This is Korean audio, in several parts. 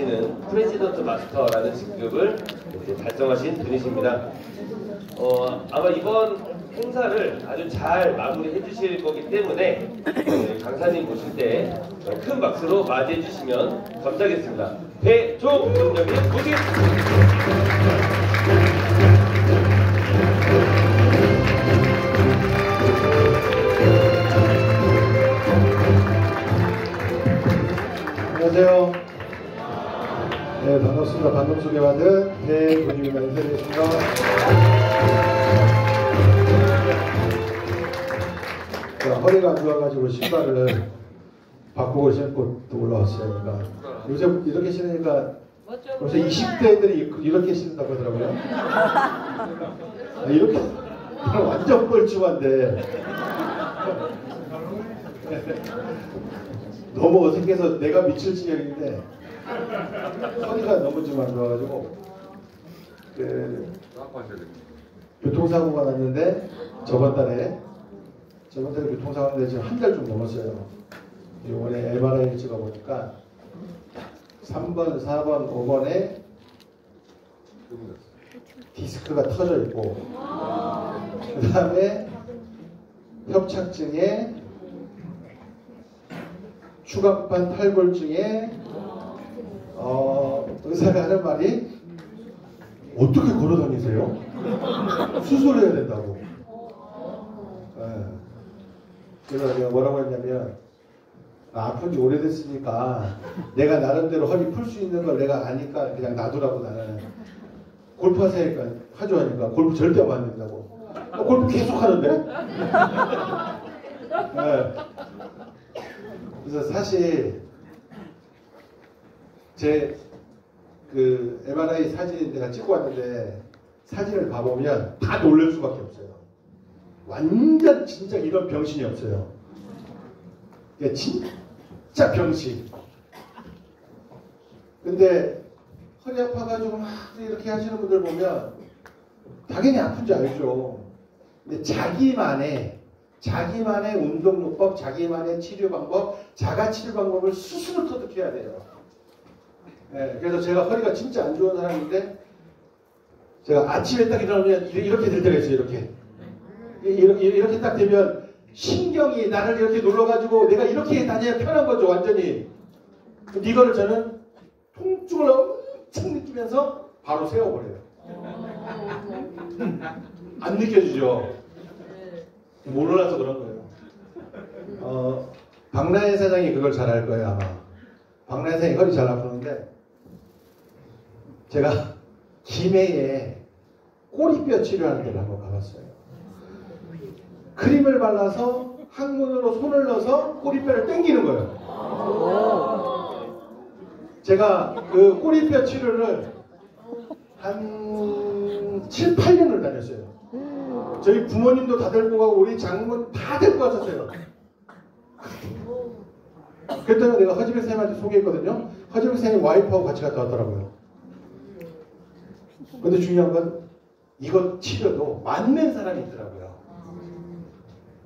는 프레지던트 마스터라는 직급을 달성하신 분이십니다. 아마 이번 행사를 아주 잘 마무리해 주실 거기 때문에 강사님 모실 때 큰 박수로 맞이해 주시면 감사하겠습니다. 배종훈님이 모시겠습니다. 안녕하세요. 네, 반갑습니다. 방금 소개받은 배종훈입니다. 인사드리겠습니다. 허리가 안 좋아가지고 신발을 바꾸고 신고 또 올라왔어요. 그러니까 요새 이렇게 신으니까 요새 20대들이 이렇게 신는다고 하더라고요. 이렇게 완전 뻘쭘한데 너무 어색해서 내가 미칠 지경인데 허리가 너무 좀 안 좋아가지고 교통사고가 났는데 저번 달에 교통사고가 났는데 지금 한 달 좀 넘었어요. 이번에 MRI를 찍어보니까 3번, 4번, 5번에 디스크가 터져 있고 그 다음에 협착증에 추간판 탈골증에 의사가 하는 말이 어떻게 걸어 다니세요? 수술해야 된다고. 네. 그래서 내가 뭐라고 했냐면 아픈 지 오래됐으니까 내가 나름대로 허리 풀 수 있는 걸 내가 아니까 그냥 놔두라고. 나는 골프 하세요 하죠 하니까 골프 절대 하면 안 된다고. 골프 계속 하는데? 네. 그래서 사실 제 그 MRI 사진 내가 찍고 왔는데 사진을 봐보면 다 놀랄 수밖에 없어요. 완전 진짜 이런 병신이 없어요. 이게 진짜 병신. 근데 허리 아파가지고 막 이렇게 하시는 분들 보면 당연히 아픈지 알죠. 근데 자기만의 운동요법, 자기만의 치료 방법, 자가 치료 방법을 스스로 터득해야 돼요. 네, 그래서 제가 허리가 진짜 안 좋은 사람인데 제가 아침에 딱 일어나면 이렇게 될 때가 있어요. 이렇게 딱 되면 신경이 나를 이렇게 눌러가지고 내가 이렇게 다녀야 편한 거죠. 완전히. 이거를 저는 통증을 엄청 느끼면서 바로 세워버려요. 안 느껴지죠? 몰라서 그런 거예요. 박나혜 사장이 그걸 잘 알 거예요, 아마. 박나혜 사장이 허리 잘 아프는데 제가 김해에 꼬리뼈 치료하는 데를 한번 가봤어요. 크림을 발라서 항문으로 손을 넣어서 꼬리뼈를 당기는 거예요. 제가 그 꼬리뼈 치료를 한 7, 8년을 다녔어요. 저희 부모님도 다 데리고 가고 우리 장모님 다 데리고 갔었어요. 그랬더니 내가 허지백 선생님한테 소개했거든요. 허지백 선생님 와이프하고 같이 갔다 왔더라고요. 근데 중요한 건 이거 치료도 맞는 사람이 있더라고요.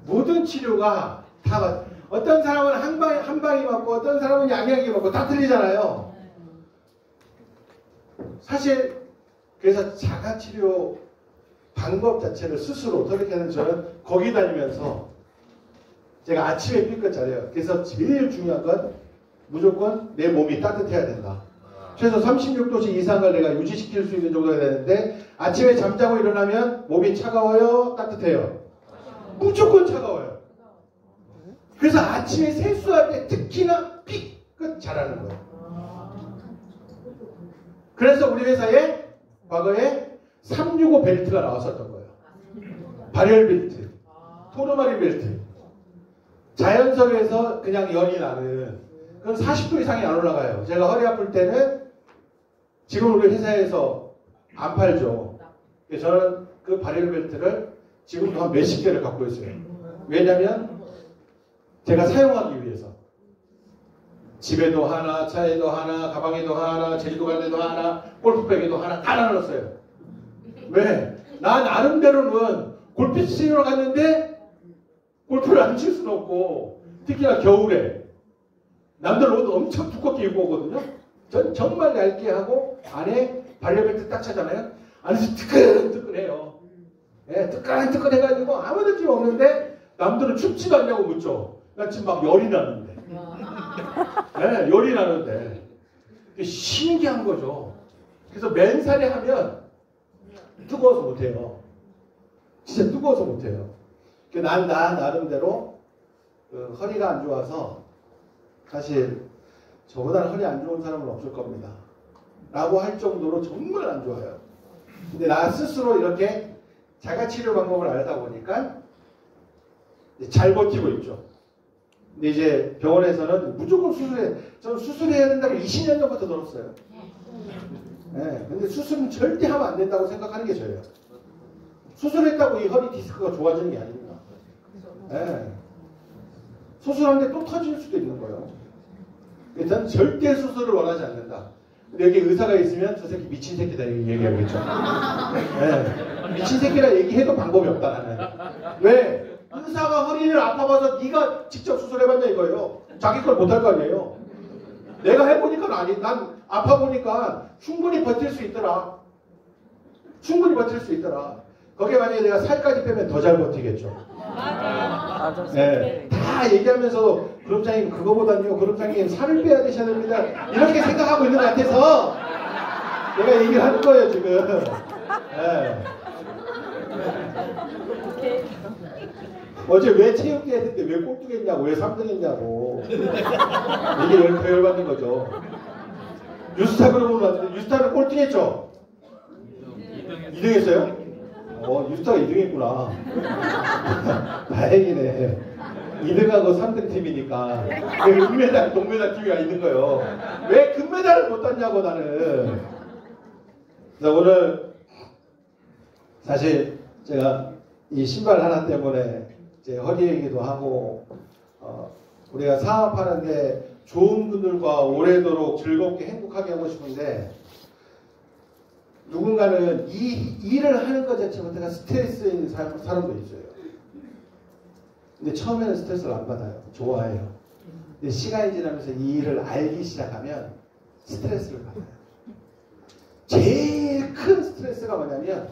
모든 치료가 다 어떤 사람은 한 방이 맞고 어떤 사람은 양약이 맞고 다 틀리잖아요. 사실 그래서 자가치료 방법 자체를 스스로 어떻게 하는지 저는 거기 다니면서 제가 아침에 삐끗 잘해요. 그래서 제일 중요한 건 무조건 내 몸이 따뜻해야 된다. 최소 36도씨 이상을 내가 유지시킬 수 있는 정도가 되는데 아침에 잠자고 일어나면 몸이 차가워요? 따뜻해요? 무조건 차가워요. 그래서 아침에 세수할 때 특히나 삐끗 잘하는 거예요. 그래서 우리 회사에 과거에 365 벨트가 나왔었던 거예요. 발열 벨트, 토르마리 벨트. 자연석에서 그냥 열이 나는 그건 40도 이상이 안 올라가요. 제가 허리 아플 때는 지금 우리 회사에서 안 팔죠. 저는 그 발열 벨트를 지금도 한 몇십 개를 갖고 있어요. 왜냐면 제가 사용하기 위해서. 집에도 하나, 차에도 하나, 가방에도 하나, 제주도 갈 때도 하나, 골프백에도 하나 다 나눴어요. 왜? 나 나름대로는 골프 치러 갔는데 골프를 안 칠 수는 없고 특히나 겨울에 남들 옷 엄청 두껍게 입고 오거든요. 정말 얇게 하고 안에 발열벨트 딱 차잖아요. 안에서 뜨끈뜨끈해요. 예, 뜨끈뜨끈해가지고 아무 느낌 없는데 남들은 춥지도 않냐고 묻죠. 난 지금 막 열이 나는데. 예, 열이 나는데. 신기한 거죠. 그래서 맨살에 하면 뜨거워서 못해요. 진짜 뜨거워서 못해요. 난 나름대로 허리가 안 좋아서 사실 저보다는 허리 안 좋은 사람은 없을 겁니다. 라고 할 정도로 정말 안 좋아요. 근데 나 스스로 이렇게 자가치료 방법을 알다 보니까 잘 버티고 있죠. 근데 이제 병원에서는 무조건 수술해. 저는 수술해야 된다고 20년 전부터 들었어요. 네, 근데 수술은 절대 하면 안 된다고 생각하는 게 저예요. 수술했다고 이 허리 디스크가 좋아지는 게 아닙니다. 네. 수술하는데 또 터질 수도 있는 거예요. 일단 절대 수술을 원하지 않는다. 근데 여기 의사가 있으면 저 새끼 미친 새끼다 이렇게 얘기하겠죠. 네. 미친 새끼라 얘기해도 방법이 없다 나는. 왜? 의사가 허리를 아파봐서 네가 직접 수술해봤냐 이거예요. 자기 걸 못할 거 아니에요. 내가 해보니까 아니. 난 아파보니까 충분히 버틸 수 있더라. 충분히 버틸 수 있더라. 거기에 만약에 내가 살까지 빼면 더 잘 버티겠죠. 맞아. 네. 다 얘기하면서 그룹장님 그거보다는요. 그룹장님 살을 빼야 되셔야 됩니다. 이렇게 생각하고 있는 것 같아서 내가 얘기를 하는 거예요 지금. 네. 어제 왜 체육대 했는데 왜 꼴등 했냐고, 왜 3등 했냐고. 이게 더 열받는 거죠. 뉴스타 그룹으로 왔는데 뉴스타는 꼴등 했죠? 2등 했어요? 뉴스타가 2등 했구나. 다행이네. 2등하고 3등 팀이니까. 은메달, 동메달 팀이 있는 거예요. 왜 금메달을 못 땄냐고 나는. 그래서 오늘 사실 제가 이 신발 하나 때문에 제 허리 얘기도 하고 우리가 사업하는데 좋은 분들과 오래도록 즐겁게 행복하게 하고 싶은데 누군가는 이 일을 하는 것 자체부터가 스트레스인 사람도 있어요. 근데 처음에는 스트레스를 안 받아요. 좋아해요. 근데 시간이 지나면서 이 일을 알기 시작하면 스트레스를 받아요. 제일 큰 스트레스가 뭐냐면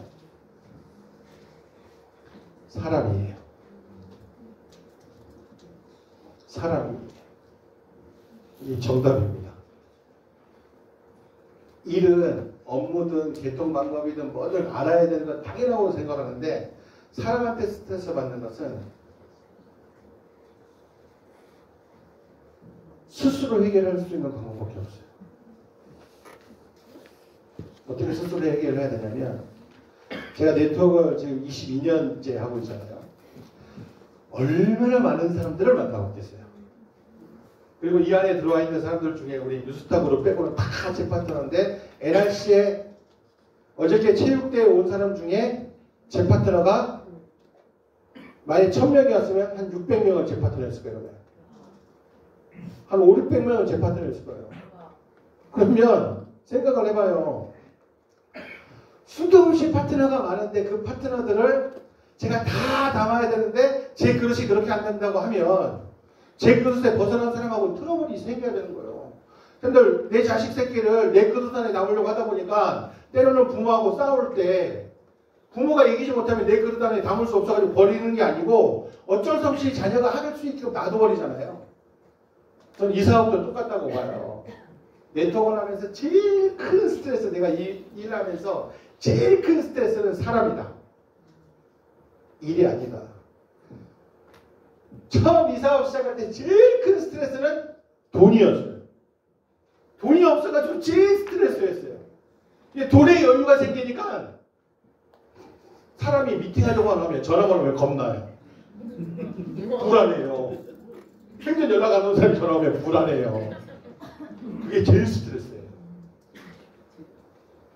사람이에요. 사람이. 이 정답입니다. 일은 업무든 개통 방법이든 뭐든 알아야 되는 건 당연하다고 생각하는데 사람한테 스트레스 받는 것은 스스로 해결할 수 있는 방법밖에 없어요. 어떻게 스스로 해결을 해야 되냐면 제가 네트워크를 지금 22년째 하고 있잖아요. 얼마나 많은 사람들을 만나고 있겠어요. 그리고 이 안에 들어와 있는 사람들 중에 우리 뉴스타그룹 빼고는 다 제 파트너인데 NRC에 어저께 체육대회 온 사람 중에 제 파트너가 만약 1000명이 왔으면 한 600명은 제 파트너였을 거예요. 한 5, 600명은 제 파트너였을 거예요. 그러면 생각을 해봐요. 수도 없이 파트너가 많은데 그 파트너들을 제가 다 담아야 되는데 제 그릇이 그렇게 안 된다고 하면 제 그릇에 벗어난 사람하고 트러블이 생겨야 되는 거예요. 근데 내 자식 새끼를 내 그릇 안에 담으려고 하다 보니까 때로는 부모하고 싸울 때 부모가 이기지 못하면 내 그릇 안에 담을 수 없어가지고 버리는 게 아니고 어쩔 수 없이 자녀가 할 수 있도록 놔둬버리잖아요. 저는 이 사업도 똑같다고 봐요. 네트워크를 하면서 제일 큰 스트레스, 내가 일하면서 제일 큰 스트레스는 사람이다. 일이 아니다. 처음 이 사업 시작할 때 제일 큰 스트레스는 돈이었어요. 돈이 없어가지고 제일 스트레스였어요. 돈에 여유가 생기니까 사람이 미팅하려고 하면 전화가 오면 겁나요. 불안해요. 생전 연락 안 오는 사람이 전화 오면 불안해요. 그게 제일 스트레스예요.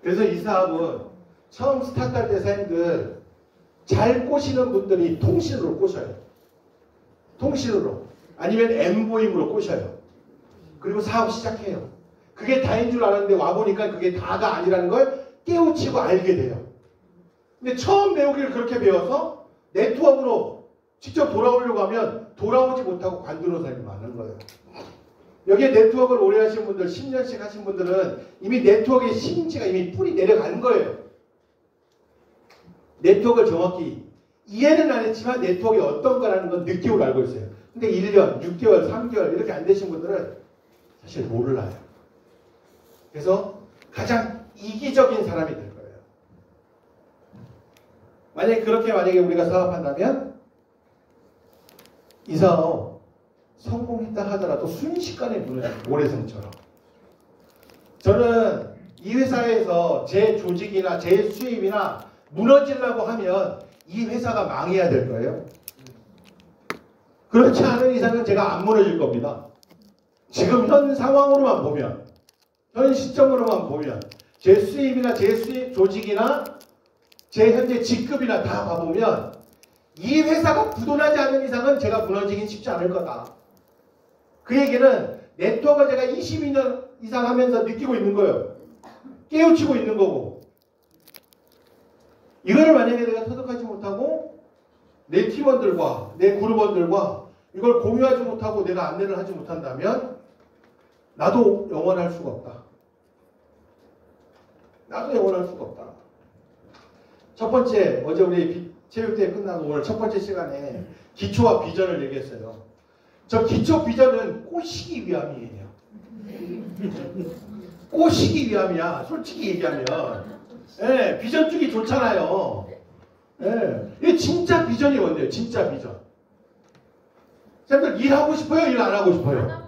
그래서 이 사업은 처음 스타트할 때 사장님들 잘 꼬시는 분들이 통신으로 꼬셔요. 통신으로. 아니면 엠보임으로 꼬셔요. 그리고 사업 시작해요. 그게 다인 줄 알았는데 와보니까 그게 다가 아니라는 걸 깨우치고 알게 돼요. 근데 처음 배우기를 그렇게 배워서 네트워크로 직접 돌아오려고 하면 돌아오지 못하고 관두는 사람이 많은 거예요. 여기에 네트워크를 오래 하신 분들, 10년씩 하신 분들은 이미 네트워크의 심지가 이미 뿌리 내려가는 거예요. 네트워크를 정확히 이해는 안 했지만 네트워크가 어떤 거라는 건 느끼고 알고 있어요. 근데 1년, 6개월, 3개월 이렇게 안 되신 분들은 사실 몰라요. 그래서 가장 이기적인 사람이 될 거예요. 만약에 우리가 사업한다면 이 사업 성공했다 하더라도 순식간에 무너져요. 모래성처럼. 저는 이 회사에서 제 조직이나 제 수입이나 무너지려고 하면 이 회사가 망해야 될 거예요. 그렇지 않은 이상은 제가 안 무너질 겁니다. 지금 현 상황으로만 보면, 현 시점으로만 보면 제 수입이나 제 수입 조직이나 제 현재 직급이나 다 봐보면 이 회사가 부도나지 않는 이상은 제가 무너지긴 쉽지 않을 거다. 그 얘기는 네트워크를 제가 22년 이상 하면서 느끼고 있는 거예요. 깨우치고 있는 거고. 이거를 만약에 내가 터득하지 못하고 내 팀원들과 내 그룹원들과 이걸 공유하지 못하고 내가 안내를 하지 못한다면 나도 영원할 수가 없다. 나도 영원할 수가 없다. 첫 번째, 어제 우리 체육대회 끝나고 오늘 첫 번째 시간에 기초와 비전을 얘기했어요. 저 기초 비전은 꼬시기 위함이에요. 꼬시기 위함이야. 솔직히 얘기하면. 예, 비전 주기 좋잖아요. 예, 이게 진짜 비전이 뭔데요? 진짜 비전. 사람들 일하고 싶어요? 일 안 하고 싶어요?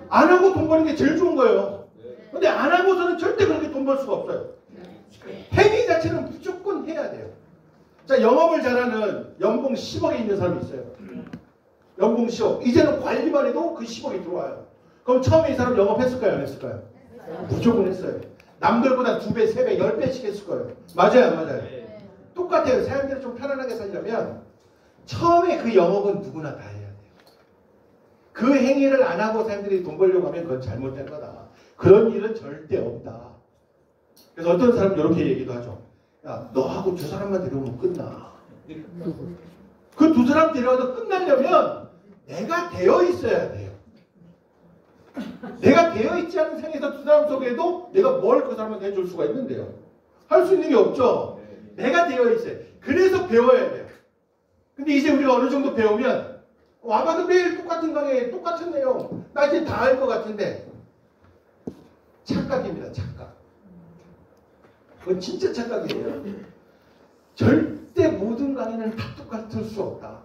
안 하고 돈 버는 게 제일 좋은 거예요. 근데 안 하고서는 절대 그렇게 돈 벌 수가 없어요. 행위 자체는 무조건 해야 돼요. 자, 영업을 잘하는 연봉 10억에 있는 사람이 있어요. 연봉 10억. 이제는 관리만 해도 그 10억이 들어와요. 그럼 처음에 이 사람 영업했을까요? 안 했을까요? 무조건 했어요. 남들보다 2배, 3배, 10배씩 했을 거예요. 맞아요, 안 맞아요? 똑같아요. 사람들이 좀 편안하게 살려면 처음에 그 영업은 누구나 다 해야 돼요. 그 행위를 안 하고 사람들이 돈 벌려고 하면 그건 잘못된 거다. 그런 일은 절대 없다. 그래서 어떤 사람은 이렇게 얘기도 하죠. 야, 너하고 저 사람만 데려오면 끝나. 그 두 사람 데려와도 끝나려면 내가 되어 있어야 돼요. 내가 되어 있지 않은 상황에서 두 사람 속에도 내가 뭘 그 사람한테 해줄 수가 있는데요. 할 수 있는 게 없죠. 내가 되어 있어요. 그래서 배워야 돼요. 근데 이제 우리가 어느 정도 배우면 와봐도 매일 똑같은 강의, 똑같은 내용. 나 이제 다 할 것 같은데 착각입니다. 착각. 그건 진짜 착각이에요. 절대 모든 강의는 다 똑같을 수 없다.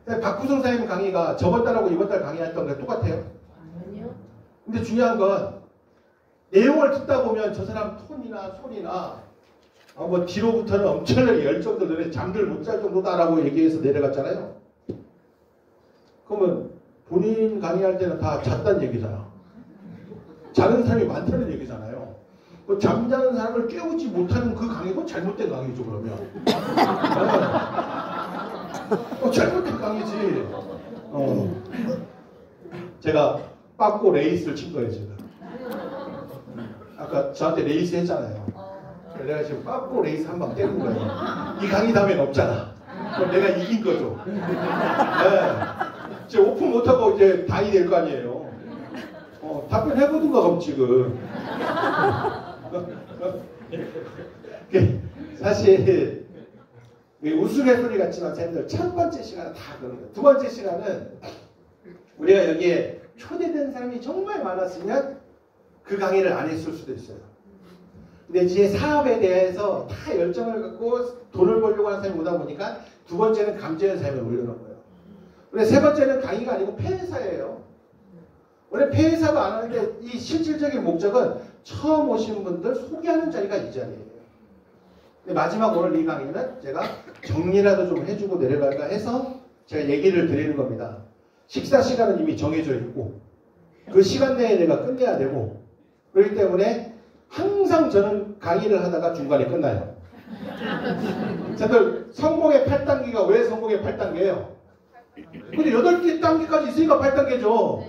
박구성 사장님 강의가 저번 달하고 이번 달 강의했던 게 똑같아요? 아니요. 근데 중요한 건 내용을 듣다 보면 저 사람 톤이나 소리나 뭐 뒤로부터는 엄청나게 열정들에 잠들 못 잘 정도다라고 얘기해서 내려갔잖아요. 그러면 본인 강의할 때는 다 잤다는 얘기잖아. 자는 사람이 많다는 얘기잖아요. 그 잠자는 사람을 깨우지 못하는 그 강의도 잘못된 강의죠, 그러면. 잘못된 강의지. 제가 빠꾸 레이스를 친 거예요, 지금. 아까 저한테 레이스 했잖아요. 내가 지금 빠꾸 레이스 한 방 때린 거예요. 이 강의 다음엔 없잖아. 그럼 내가 이긴 거죠. 네. 이제 오픈 못하고 이제 다이 될 거 아니에요. 답변해보든가, 그럼 지금. 사실 우스갯소리 같지만 쌤들 첫 번째 시간은 다 그런 거예요. 두 번째 시간은 우리가 여기에 초대된 사람이 정말 많았으면 그 강의를 안 했을 수도 있어요. 근데 이제 사업에 대해서 다 열정을 갖고 돈을 벌려고 하는 사람이 오다 보니까 두 번째는 감정의 삶을 올려놓은 거예요. 근데 세 번째는 강의가 아니고 폐회사예요. 원래 폐회사가 안 하는데 이 실질적인 목적은 처음 오신 분들 소개하는 자리가 이 자리예요. 근데 마지막 오늘 이 강의는 제가 정리라도 좀 해주고 내려갈까 해서 제가 얘기를 드리는 겁니다. 식사 시간은 이미 정해져 있고 그 시간 내에 내가 끝내야 되고 그렇기 때문에 항상 저는 강의를 하다가 중간에 끝나요. 저들 성공의 8단계가 왜 성공의 8단계예요? 근데 8단계까지 있으니까 8단계죠.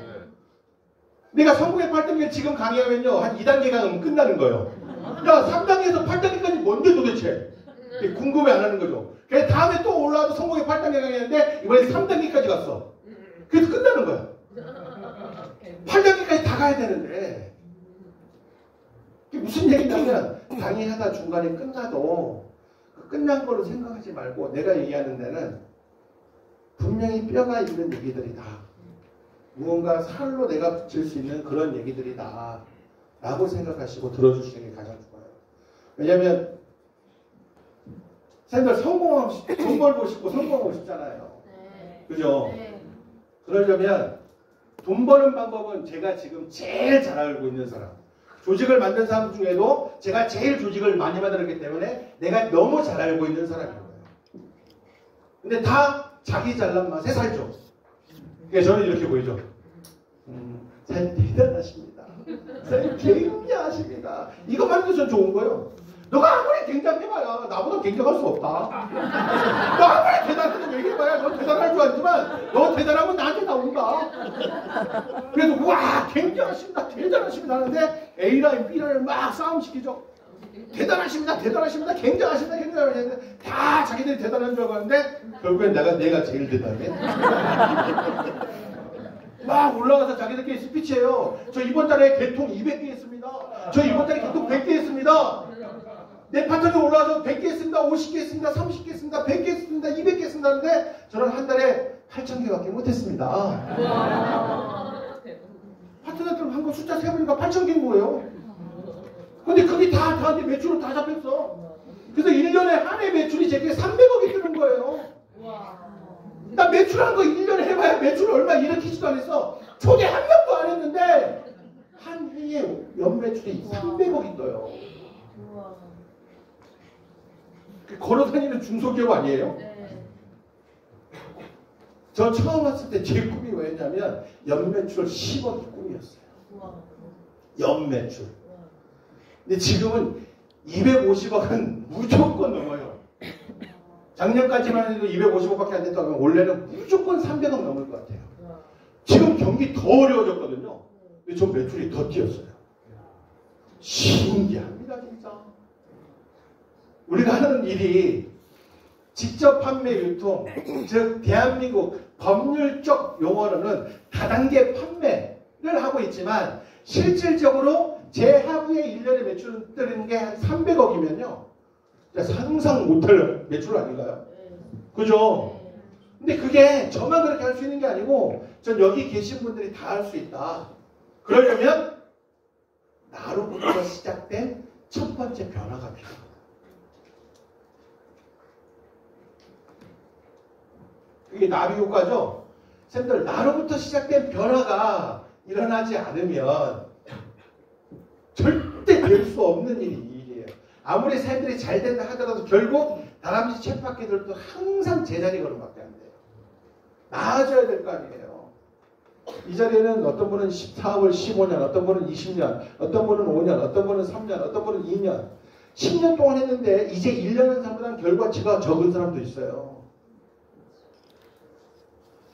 내가 성공의 8단계 지금 강의하면요 한 2단계 강의면 끝나는 거예요. 야 3단계에서 8단계까지 뭔데 도대체? 궁금해 안 하는 거죠. 그래서 다음에 또 올라와도 성공의 8단계 강의하는데 이번에 3단계까지 갔어. 그래서 끝나는 거야. 8단계까지 다 가야 되는데 그게 무슨 얘기냐면 강의하다 중간에 끝나도 그 끝난 걸로 생각하지 말고 내가 얘기하는 데는 분명히 뼈가 있는 얘기들이다. 무언가 살로 내가 붙일 수 있는 그런 얘기들이다. 라고 생각하시고 들어주시는 게 가장 좋아요. 왜냐면 쌤들 돈 벌고 싶고 성공하고 싶잖아요. 그죠? 그러려면 돈 버는 방법은 제가 지금 제일 잘 알고 있는 사람. 조직을 만든 사람 중에도 제가 제일 조직을 많이 만들었기 때문에 내가 너무 잘 알고 있는 사람인 거예요. 근데 다 자기 잘난 맛에 살죠. 그래서 저는 이렇게 보이죠. 잘 대단하십니다. 잘 굉장하십니다. 이것만 해도 전 좋은 거예요. 너가 아무리 굉장해봐야 나보다 굉장할 수 없다. 너 아무리 대단하다고 얘기해봐야 너 대단할 줄 알지만 너 대단하면 나한테 나온다. 그래서 우와 굉장하십니다. 대단하십니다 하는데 A라인 B라인 막 싸움시키죠. 대단하십니다. 대단하십니다. 굉장하십니다. 굉장하십니다. 다 자기들이 대단한 줄 알고 하는데 결국엔 내가 제일 대단해. 막 올라가서 자기들끼리 스피치해요. 저 이번 달에 개통 200개 했습니다. 저 이번 달에 개통 100개 했습니다. 내 파트너에 올라와서 100개 했습니다. 50개 했습니다. 30개 했습니다. 100개 했습니다. 200개 했습니다. 하는데 저는 한 달에 8,000개밖에 못했습니다. 파트너들 한 거 숫자 세보니까 8,000개인 거예요. 근데 그게 다 저한테 매출로 다 잡혔어. 그래서 1년에 한 해 매출이 제게 300억이 뜨는 거예요. 나 매출한 거 1년에 해봐야 매출 얼마 일으키지도 않았어. 초기 한 명도 안 했는데 한 해에 연매출이 300억이 떠요. 걸어다니는 중소기업 아니에요? 저 처음 왔을 때 제 꿈이 뭐였냐면 연매출 10억이 꿈이었어요. 연매출. 근데 지금은 250억은 무조건 넘어요. 작년까지만 해도 250억밖에 안 됐다고 하면 올해는 무조건 300억 넘을 것 같아요. 지금 경기 더 어려워졌거든요. 근데 저 매출이 더 뛰었어요. 신기합니다 진짜. 우리가 하는 일이 직접 판매 유통, 즉 대한민국 법률적 용어로는 다단계 판매를 하고 있지만 실질적으로 제 하부의 1년에 매출 뜨는 게 한 300억이면요. 상상 못할 매출 아닌가요? 그죠? 근데 그게 저만 그렇게 할 수 있는 게 아니고 전 여기 계신 분들이 다 할 수 있다. 그러려면 나로부터 시작된 첫 번째 변화가 필요합니다. 그게 나비 효과죠? 쌤들 나로부터 시작된 변화가 일어나지 않으면 절대 될 수 없는 일이에요. 아무리 사람들이 잘 된다 하더라도 결국 다람쥐 쳇바퀴들도 항상 제자리 걸음밖에 안 돼요. 나아져야 될 거 아니에요. 이 자리에는 어떤 분은 14월 15년, 어떤 분은 20년, 어떤 분은 5년, 어떤 분은 3년, 어떤 분은 2년, 10년 동안 했는데 이제 1년 한 사람보다는 결과치가 적은 사람도 있어요.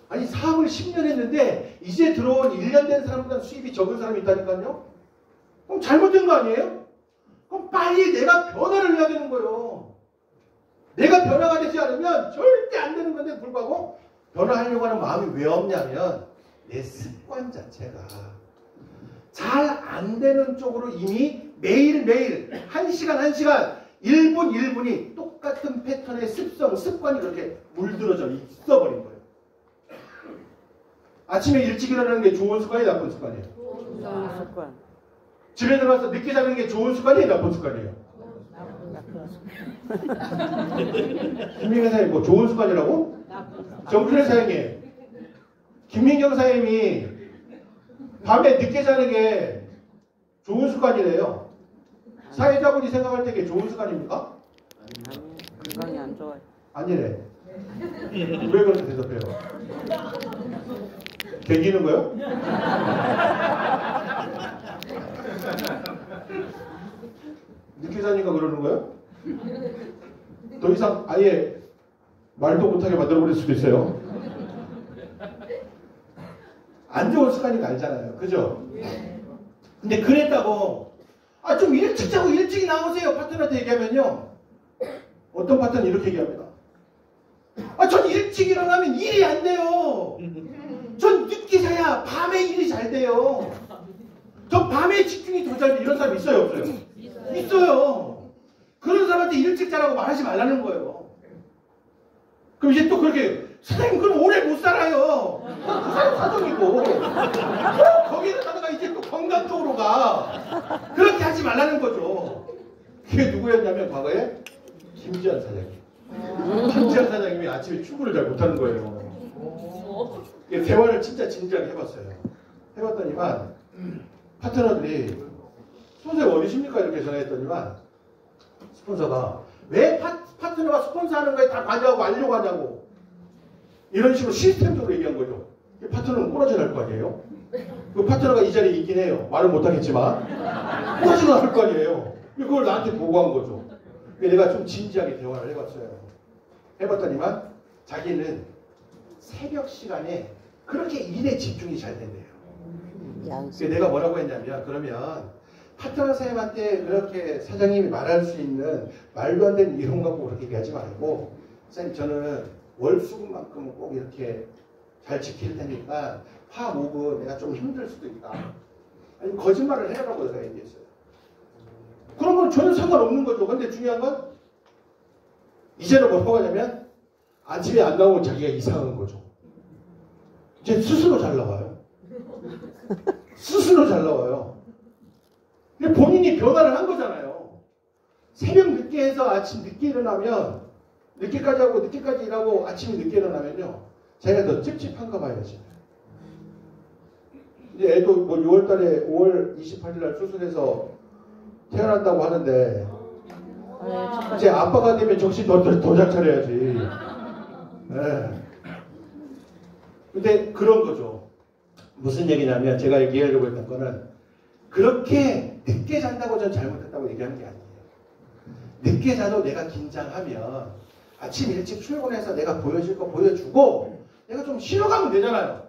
아니 사업을 10년 했는데 이제 들어온 1년 된 사람보다 수입이 적은 사람이 있다니까요. 그럼 잘못된 거 아니에요? 그럼 빨리 내가 변화를 해야 되는 거예요. 내가 변화가 되지 않으면 절대 안 되는 건데 불구하고 변화하려고 하는 마음이 왜 없냐면 내 습관 자체가 잘 안 되는 쪽으로 이미 매일매일 1시간 1시간 1분 1분이 똑같은 패턴의 습관이 그렇게 물들어져 있어버린 거예요. 아침에 일찍 일어나는 게 좋은 습관이 나쁜 습관이에요? 좋은 습관. 집에 들어가서 늦게 자는 게 좋은 습관이에요? 나쁜 습관이에요? 김민경 사장님 뭐 좋은 습관이라고? 정준일 사장님 김민경 사장님이 밤에 늦게 자는 게 좋은 습관이래요. 사회자분이 생각할 때 그게 좋은 습관입니까? 아니, 건강이 안 좋아요. 아니래. 왜 그렇게 대답해요? 개기는 거요? 늦게 자니까 그러는 거예요? 더 이상 아예 말도 못하게 만들어버릴 수도 있어요. 안 좋은 습관인 거 알잖아요. 그죠? 근데 그랬다고 좀 일찍 자고 일찍 나오세요 파트너한테 얘기하면요. 어떤 파트너는 이렇게 얘기합니다. 전 일찍 일어나면 일이 안 돼요. 전 늦게 자야 밤에 일이 잘 돼요. 저 밤에 집중이 더 잘 돼. 이런 사람 있어요, 없어요? 있어요. 그런 사람한테 일찍 자라고 말하지 말라는 거예요. 그럼 이제 또 그렇게 선생님 그럼 오래 못 살아요. 그 사람 사정이고 거기다가 이제 또 건강 쪽으로 가. 그렇게 하지 말라는 거죠. 그게 누구였냐면 과거에 김지한 사장님. 김지한 사장님이 아침에 출근을 잘 못하는 거예요. 대화를 진짜 진지하게 해봤어요. 해봤더니만 파트너들이 스폰서가 어디십니까? 이렇게 전화했더니만 스폰서가 왜 파트너가 스폰서하는 거에 다 관여하고 알려고 하냐고 이런 식으로 시스템적으로 얘기한 거죠. 파트너는 꼬라지 날 거 아니에요? 그 파트너가 이 자리에 있긴 해요. 말은 못하겠지만 꼬라지가 날 거 아니에요. 그걸 나한테 보고한 거죠. 내가 좀 진지하게 대화를 해봤어요. 해봤더니만 자기는 새벽 시간에 그렇게 일에 집중이 잘 된대요. 내가 뭐라고 했냐면 그러면 파트너 선생님한테 그렇게 사장님이 말할 수 있는 말도 안 되는 이론 갖고 그렇게 얘기하지 말고 선생님 저는 월수금만큼은 꼭 이렇게 잘 지킬 테니까 화, 목은 내가 좀 힘들 수도 있다. 아니 거짓말을 해라고 내가 얘기했어요. 그런 건 전혀 상관없는 거죠. 근데 중요한 건 이제는 뭐라고 하냐면 아침에 안 나오면 자기가 이상한 거죠. 이제 스스로 잘 나와요. 스스로 잘 나와요. 근데 본인이 변화를 한 거잖아요. 새벽 늦게 해서 아침 늦게 일어나면 늦게까지 하고 늦게까지 일하고 아침에 늦게 일어나면요. 자기가 더 찝찝한가 봐요. 지금. 이제 애도 뭐 6월달에 5월 28일 날 수술해서 태어난다고 하는데 이제 아빠가 되면 정신 더 잘 차려야지. 네. 근데 그런 거죠. 무슨 얘기냐면 제가 얘기하려고 했던 거는 그렇게 늦게 잔다고 전 잘못했다고 얘기하는 게 아니에요. 늦게 자도 내가 긴장하면 아침 일찍 출근해서 내가 보여줄 거 보여주고 내가 좀 쉬어가면 되잖아요.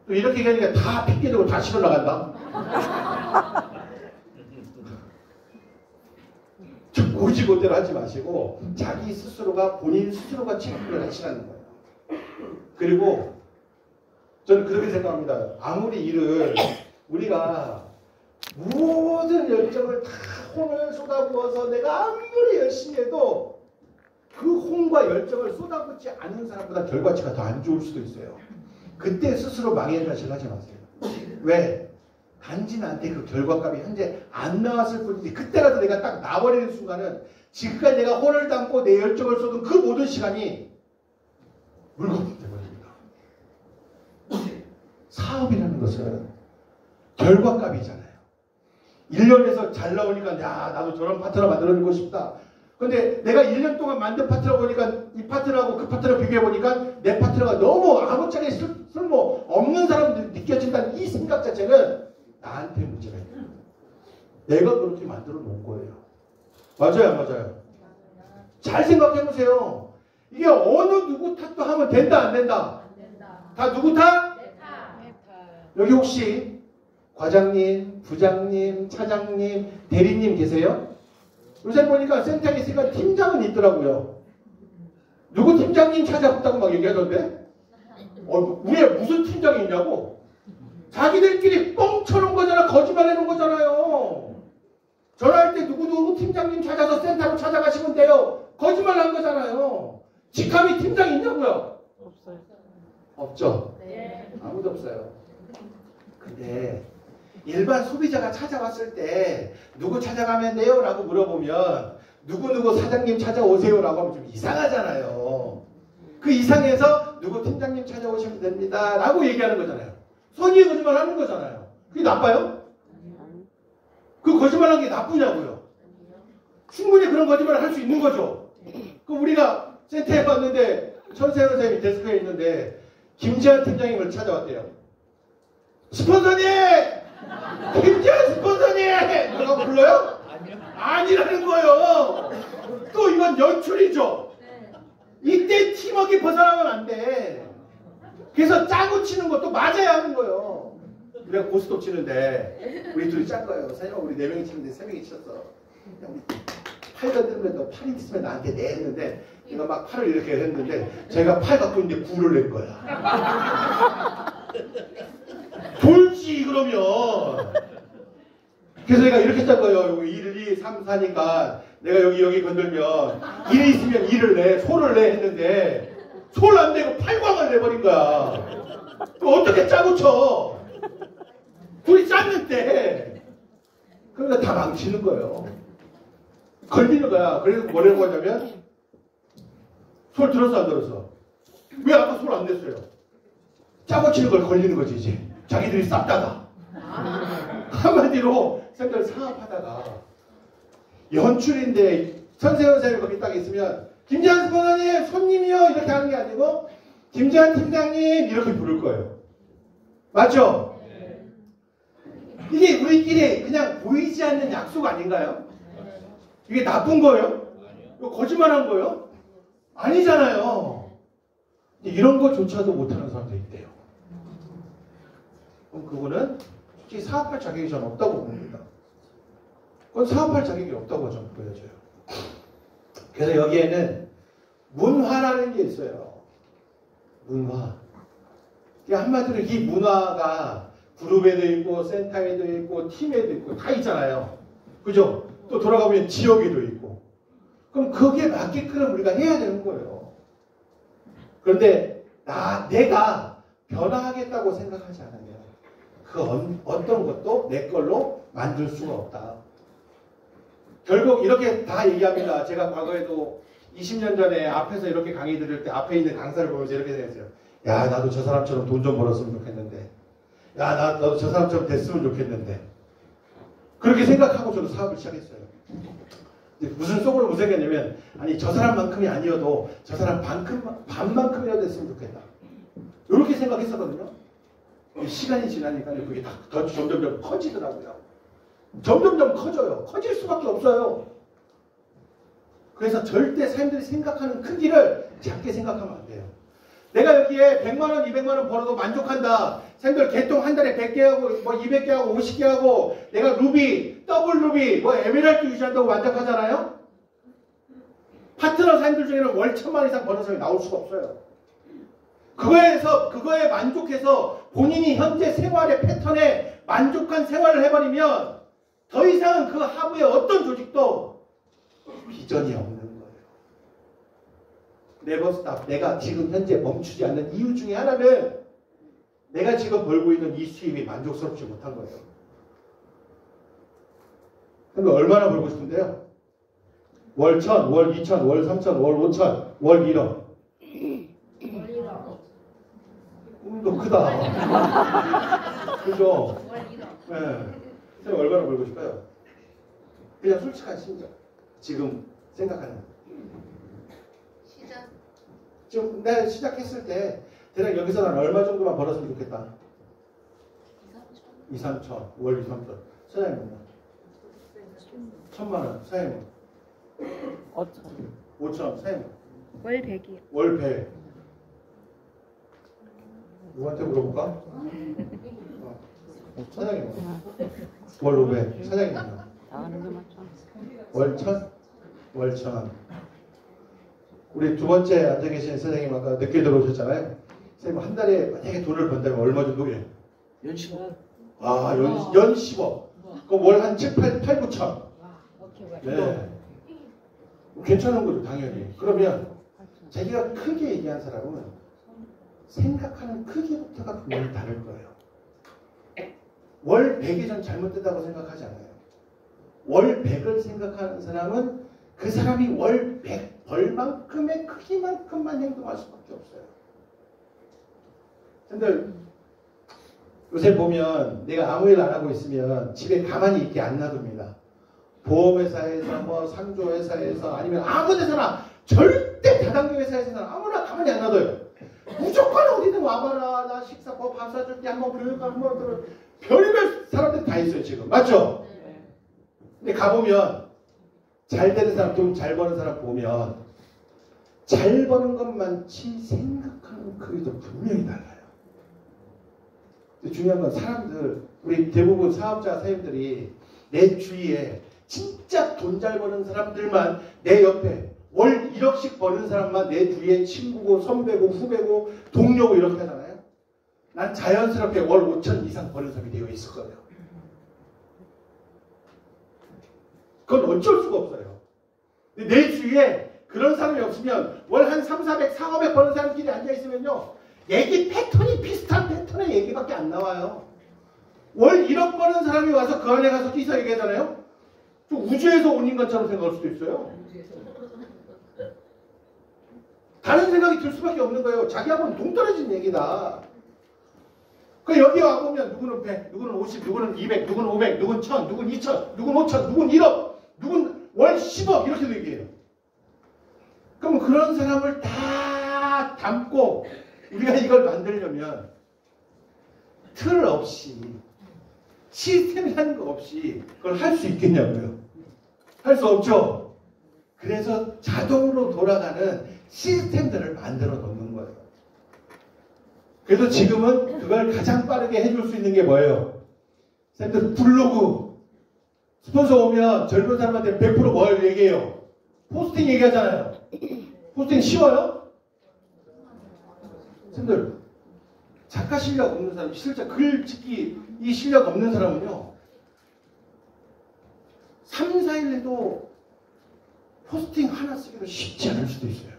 또 이렇게 얘기하니까 다 핑계대고 다 쉬러 나간다. 고지고대로 하지 마시고 자기 스스로가 본인 스스로가 체크를 하시라는 거예요. 그리고 저는 그렇게 생각합니다. 아무리 일을 우리가 모든 열정을 다 혼을 쏟아부어서 내가 아무리 열심히 해도 그 혼과 열정을 쏟아붓지 않은 사람보다 결과치가 더 안 좋을 수도 있어요. 그때 스스로 망해자실 하지 마세요. 왜? 단지 나한테 그 결과값이 현재 안 나왔을 뿐이지 그때라도 내가 딱 나버리는 순간은 지금까지 내가 혼을 담고 내 열정을 쏟은 그 모든 시간이 물거품이 되버립니다. 사업이라는 것은 결과값이잖아요. 1년에서 잘 나오니까 야 나도 저런 파트너 만들어주고 싶다. 근데 내가 1년 동안 만든 파트너 보니까 이 파트너하고 그 파트너 비교해보니까 내 파트너가 너무 아무짝에 쓸모 없는 사람들이 느껴진다는 이 생각 자체는 나한테 문제가 있다. 내가 그렇게 만들어 놓은 거예요. 맞아요, 안 맞아요? 잘 생각해보세요. 이게 어느 누구 탓도 하면 된다, 안 된다? 다 누구 탓? 여기 혹시 과장님, 부장님, 차장님, 대리님 계세요? 요새 보니까 센터에 있으니까 팀장은 있더라고요. 누구 팀장님 찾아봤다고 막 얘기하던데? 위에 무슨 팀장이 있냐고? 자기들끼리 뻥쳐놓은 거잖아. 거짓말해놓은 거잖아요. 전화할 때 누구누구 팀장님 찾아서 센터로 찾아가시면 돼요. 거짓말한 거잖아요. 직함이 팀장이 있냐고요? 없어요. 없죠? 네. 아무도 없어요. 근데 일반 소비자가 찾아왔을 때 누구 찾아가면 돼요? 라고 물어보면 누구누구 사장님 찾아오세요 라고 하면 좀 이상하잖아요. 그 이상해서 누구 팀장님 찾아오시면 됩니다 라고 얘기하는 거잖아요. 선의의 거짓말 하는 거잖아요. 그게 나빠요? 그 거짓말한 게 나쁘냐고요? 충분히 그런 거짓말을 할 수 있는 거죠. 그럼 우리가 센터에 갔는데 천세현 선생님이 데스크에 있는데 김지한 팀장님을 찾아왔대요. 스폰서님! 김지한 스폰서님! 누가 불러요? 아니라는 거예요. 또 이건 연출이죠. 이때 팀워크 벗어나면 안 돼. 그래서 짜고 치는 것도 맞아야 하는 거예요. 우리가 고스톱 치는데 우리 둘이 짠 거예요. 사장님 우리 4명이 치는데 3명이 쳤어. 우리 팔 건드리면 너 팔 있으면 나한테 내 했는데 내가 막 팔을 이렇게 했는데 제가 팔 갖고 있는데 9를 낸 거야. 돌지 그러면. 그래서 내가 이렇게 짠 거예요. 1, 2, 3, 4니까 내가 여기 건들면 1이 있으면 2를 내, 소를 내 했는데 소를 안 내고 8광을 내버린 거야. 그럼 어떻게 짜고 쳐? 둘이 짰는데 그러니까 다 망치는 거예요. 걸리는 거야. 그래서 뭐라고 하냐면 소를 들었어 안 들었어? 왜 아까 소를 안 냈어요? 짜고 치는 걸 걸리는 거지 이제. 자기들이 쌌다가 한마디로 생들 사업하다가 연출인데 선생님 거기 딱 있으면 김재한 스포너님 손님이요 이렇게 하는 게 아니고 김재한 팀장님 이렇게 부를 거예요. 맞죠? 이게 우리끼리 그냥 보이지 않는 약속 아닌가요? 이게 나쁜 거예요? 이거 거짓말한 거예요? 아니잖아요. 이런 거조차도 못하는 사람도 있대요. 그럼 그거는 솔직히 사업할 자격이 전 없다고 봅니다. 그건 사업할 자격이 없다고 저는 보여져요. 그래서 여기에는 문화라는 게 있어요. 문화. 한마디로 이 문화가 그룹에도 있고 센터에도 있고 팀에도 있고 다 있잖아요. 그죠? 또 돌아가보면 지역에도 있고. 그럼 거기에 맞게끔 우리가 해야 되는 거예요. 그런데 내가 변화하겠다고 생각하지 않으면 그 어떤 것도 내 걸로 만들 수가 없다. 결국 이렇게 다 얘기합니다. 제가 과거에도 20년 전에 앞에서 이렇게 강의 들을 때 앞에 있는 강사를 보면서 이렇게 생각했어요. 야, 나도 저 사람처럼 돈 좀 벌었으면 좋겠는데. 야, 나도 저 사람처럼 됐으면 좋겠는데. 그렇게 생각하고 저도 사업을 시작했어요. 무슨 속으로 무슨 생각이냐면, 아니, 저 사람만큼이 아니어도 저 사람 반만큼이라도 됐으면 좋겠다. 이렇게 생각했었거든요. 시간이 지나니까 그게 더 점점점 커지더라고요. 점점점 커져요. 커질 수밖에 없어요. 그래서 절대 사람들이 생각하는 크기를 작게 생각하면 안 돼요. 내가 여기에 100만원, 200만원 벌어도 만족한다. 사람들 개통 한 달에 100개 하고, 200개 하고, 50개 하고, 내가 루비, 더블 루비, 에메랄드 유지한다고 만족하잖아요? 파트너 사람들 중에는 월 1000만 이상 버는 사람이 나올 수가 없어요. 그거에 만족해서 본인이 현재 생활의 패턴에 만족한 생활을 해버리면 더 이상은 그 하부의 어떤 조직도 비전이 없는 거예요. 네버 스탑. 내가 지금 현재 멈추지 않는 이유 중에 하나는 내가 지금 벌고 있는 이 수입이 만족스럽지 못한 거예요. 그러니까 얼마나 벌고 싶은데요? 월 1000, 월 2000, 월 3000, 월 5000, 월 1억. 꿈도 크다. 그죠? 네. 선생님 얼마나 벌고 싶어요? 그냥 솔직한 심정. 지금 생각하는. 지금 내가 시작했을 때 대략 여기서 난 얼마 정도만 벌었으면 좋겠다. 2, 3천. 월 2, 3천. 사장님은요? 1000만 원. 사장님은? 5천. 5천. 사장님은? 월 100이요. 월 100. 누구한테 물어볼까? 사장님은? 월 500. 사장님은요? 다 하는 게 맞죠. 월 1000? 월 1000. 우리 두 번째 앉아 계신 선생님 아까 늦게 들어오셨잖아요. 선생님 한 달에 만약에 돈을 번다면 얼마 정도 예? 연 10억. 아, 연 10억. 그럼 월 한 7, 8, 9천. 네. 괜찮은 거죠, 당연히. 그러면 자기가 크게 얘기한 사람은 생각하는 크기부터가 분명히 다를 거예요. 월 100이 전 잘못됐다고 생각하지 않아요. 월 100을 생각하는 사람은 그 사람이 월 100 벌만큼의 크기만큼만 행동할 수밖에 없어요. 근데 요새 보면 내가 아무 일 안 하고 있으면 집에 가만히 있게 안 놔둡니다. 보험회사에서 상조회사에서 아니면 아무 데서나 절대 다단계 회사에서는 아무나 가만히 안 놔둬요. 무조건 어디든 와봐라. 나 식사 밥 사줄게. 한번 교육과 한번 들어. 별의별 사람들 다 있어요 지금. 맞죠? 근데 가보면 잘 되는 사람, 돈 잘 버는 사람 보면 잘 버는 것만치 생각하는 크기도 분명히 달라요. 근데 중요한 건 사람들, 우리 대부분 사업자 선생님들이 내 주위에 진짜 돈 잘 버는 사람들만 내 옆에 월 1억씩 버는 사람만 내 주위에 친구고 선배고 후배고 동료고 이렇게 하잖아요. 난 자연스럽게 월 5천 이상 버는 사람이 되어 있을 거예요. 그건 어쩔 수가 없어요. 근데 내 주위에 그런 사람이 없으면 월 한 3, 400, 4, 500 버는 사람끼리 앉아있으면요. 얘기 패턴이 비슷한 패턴의 얘기밖에 안 나와요. 월 1억 버는 사람이 와서 그 안에 가서 끼서 얘기하잖아요. 좀 우주에서 온 인간처럼 생각할 수도 있어요. 다른 생각이 들 수밖에 없는 거예요. 자기하고는 동떨어진 얘기다. 그 여기 와보면 누구는 100, 누구는 50, 누구는 200, 누구는 500, 누구는 1000, 누구는 2000, 누구는 5000, 누구는 1억, 누구는 월 10억 이렇게도 얘기해요. 그럼 그런 사람을 다 담고 우리가 이걸 만들려면 틀 없이 시스템이라는 거 없이 그걸 할 수 있겠냐고요. 할 수 없죠. 그래서 자동으로 돌아가는 시스템들을 만들어 놓는 거예요. 그래서 지금은 그걸 가장 빠르게 해줄 수 있는 게 뭐예요? 쌤들 블로그 스폰서 오면 젊은 사람한테 100% 뭘 얘기해요? 포스팅 얘기하잖아요. 포스팅 쉬워요? 쌤들 작가 실력 없는 사람, 실제 글 찍기 이 실력 없는 사람은요 3, 4일 내도 포스팅 하나 쓰기도 쉽지 않을 수도 있어요.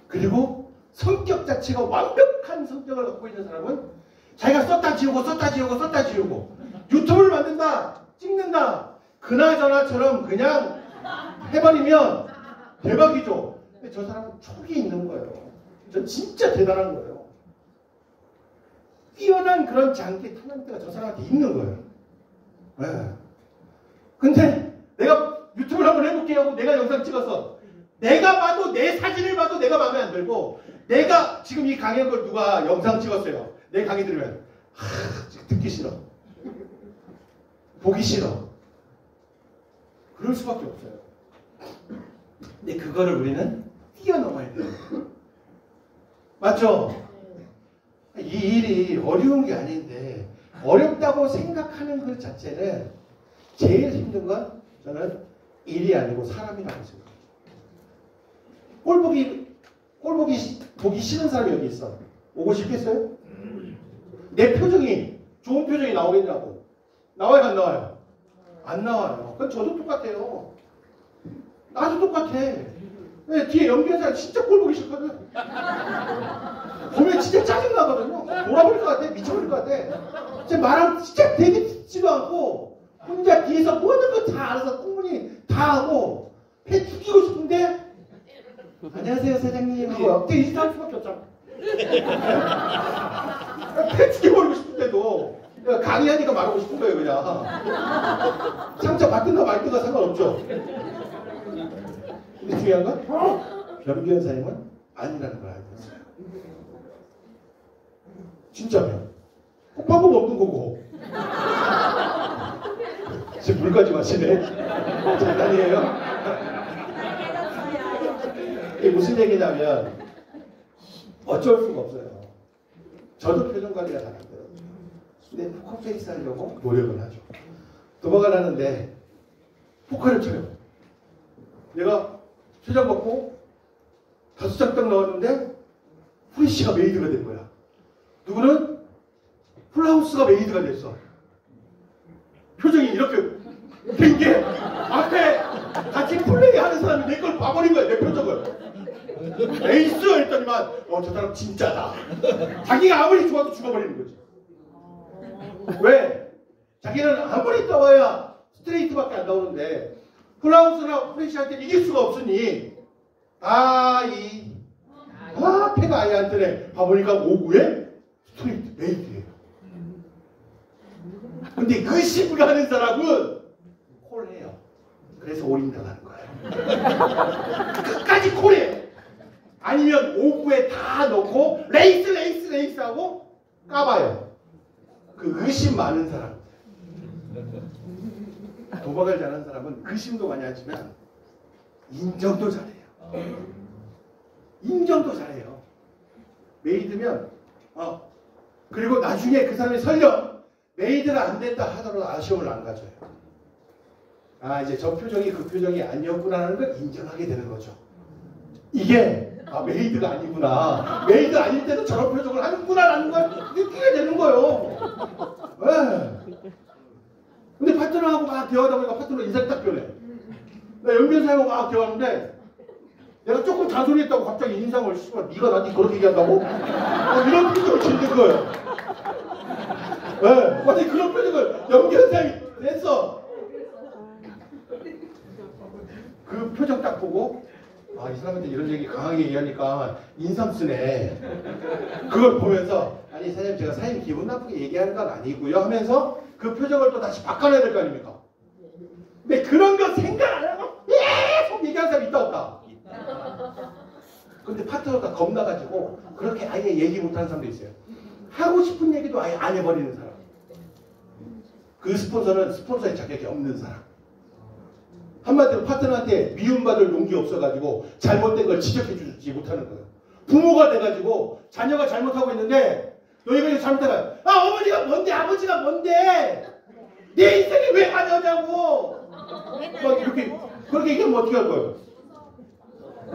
그리고 성격 자체가 완벽한 성격을 갖고 있는 사람은 자기가 썼다 지우고 썼다 지우고 썼다 지우고 유튜브를 만든다 찍는다 그나저나처럼 그냥 해버리면 대박이죠. 근데 저 사람은 촉이 있는 거예요. 저 진짜 대단한 거예요. 뛰어난 그런 장기 탤런트가 저 사람한테 있는 거예요. 네. 근데 내가 유튜브를 한번 해볼게요 하고 내가 영상 찍어서 내가 봐도 내 사진을 봐도 내가 마음에 안 들고 내가 지금 이 강의 걸 누가 영상 찍었어요. 내 강의 들으면 듣기 싫어. 보기 싫어. 그럴 수밖에 없어요. 근데 그거를 우리는 뛰어넘어야 돼요. 맞죠? 이 일이 어려운 게 아닌데 어렵다고 생각하는 것 자체는 제일 힘든 건 저는 일이 아니고 사람이라고 생각해요. 보기 싫은 사람이 여기 있어. 오고 싶겠어요? 내 표정이 좋은 표정이 나오겠냐고. 나와요 안 나와요? 안 나와요. 그건 저도 똑같아요. 나도 똑같아. 네, 뒤에 연기한 사람 진짜 꼴 보기 싫거든. 보면 진짜 짜증나거든요. 돌아버릴 것 같아. 미쳐버릴 것 같아. 제 말하면 진짜 되게 듣지도 않고 혼자 뒤에서 모든 거 다 알아서 꽁무니 다 하고 배 죽이고 싶은데 안녕하세요 사장님 하고 옆에 인사할 수밖에 없잖아. 배 죽여버리고 싶은데도 강의하니까 말하고 싶은 거예요 그냥. 상처 받든가 말든가 상관없죠. 근데 중요한 건 변변사님은 아니라는 걸 알고 있어요. 진짜면 방법 없는 거고. 지금 물까지 마시네. 장난이에요. 이게 무슨 얘기냐면 어쩔 수가 없어요. 저도 표정 관리가 잘 안 돼요. 근데 포커페이스 하려고 노력을 하죠. 도박을 하는데 포커를 쳐요. 내가 3장 먹고 5장 딱 넣었는데 후레쉬가 메이드가 된 거야. 누구는 풀하우스가 메이드가 됐어. 표정이 이렇게 된 게 앞에 같이 플레이하는 사람이 내 걸 봐버린 거야. 내 표정을. 에이스 했더니만 저 사람 진짜다. 자기가 아무리 좋아도 죽어버리는 거지. 왜? 자기는 아무리 떠와야 스트레이트밖에 안 나오는데 풀하우스나 프레시 할 때 이길 수가 없으니 패가 아예 안 뜨네. 봐보니까 오구에 스트레이트 메이트예요. 근데 그 식으로 하는 사람은 콜해요. 그래서 올인당하는 거예요. 끝까지 콜해요. 아니면 오구에 다 넣고 레이스 하고 까봐요. 그 의심 많은 사람. 도박을 잘하는 사람은 의심도 많이 하지만 인정도 잘해요. 인정도 잘해요. 메이드면 그리고 나중에 그 사람이 설령 메이드가 안 됐다 하더라도 아쉬움을 안 가져요. 이제 저 표정이 그 표정이 아니었구나라는 걸 인정하게 되는 거죠. 이게 아, 메이드가 아니구나. 메이드 아닐 때도 저런 표정을 하는구나라는 걸 느끼게 되는 거예요. 네. 근데 파트너하고 막 대화하다 보니까 파트너 인상이 딱 변해. 나 연변사하고 막 대화하는데 내가 조금 잔소리했다고 갑자기 인상을 씨발 네가 나한테 그렇게 얘기한다고? 이런 표정을 짓는 거예요. 네. 완전 그런 표정을 연변사이 했어. 그 표정 딱 보고 아, 이 사람한테 이런 얘기 강하게 얘기하니까 인상 쓰네. 그걸 보면서 아니 사장님 제가 사장님 기분 나쁘게 얘기하는 건 아니고요 하면서 그 표정을 또 다시 바꿔내야 될 거 아닙니까? 근데 그런 거 생각 안 하고 계속 얘기하는 사람이 있다 없다? 근데 파트너가 겁나가지고 그렇게 아예 얘기 못하는 사람도 있어요. 하고 싶은 얘기도 아예 안 해버리는 사람. 그 스폰서는 스폰서의 자격이 없는 사람. 한마디로 파트너한테 미움받을 용기 없어가지고 잘못된 걸 지적해주지 못하는 거예요. 부모가 돼가지고 자녀가 잘못하고 있는데 너희가 이거 잘못하면 아 어머니가 뭔데 아버지가 뭔데 내 인생에 왜 가냐고 막 이렇게 그렇게 얘기하면 어떻게 할 거예요?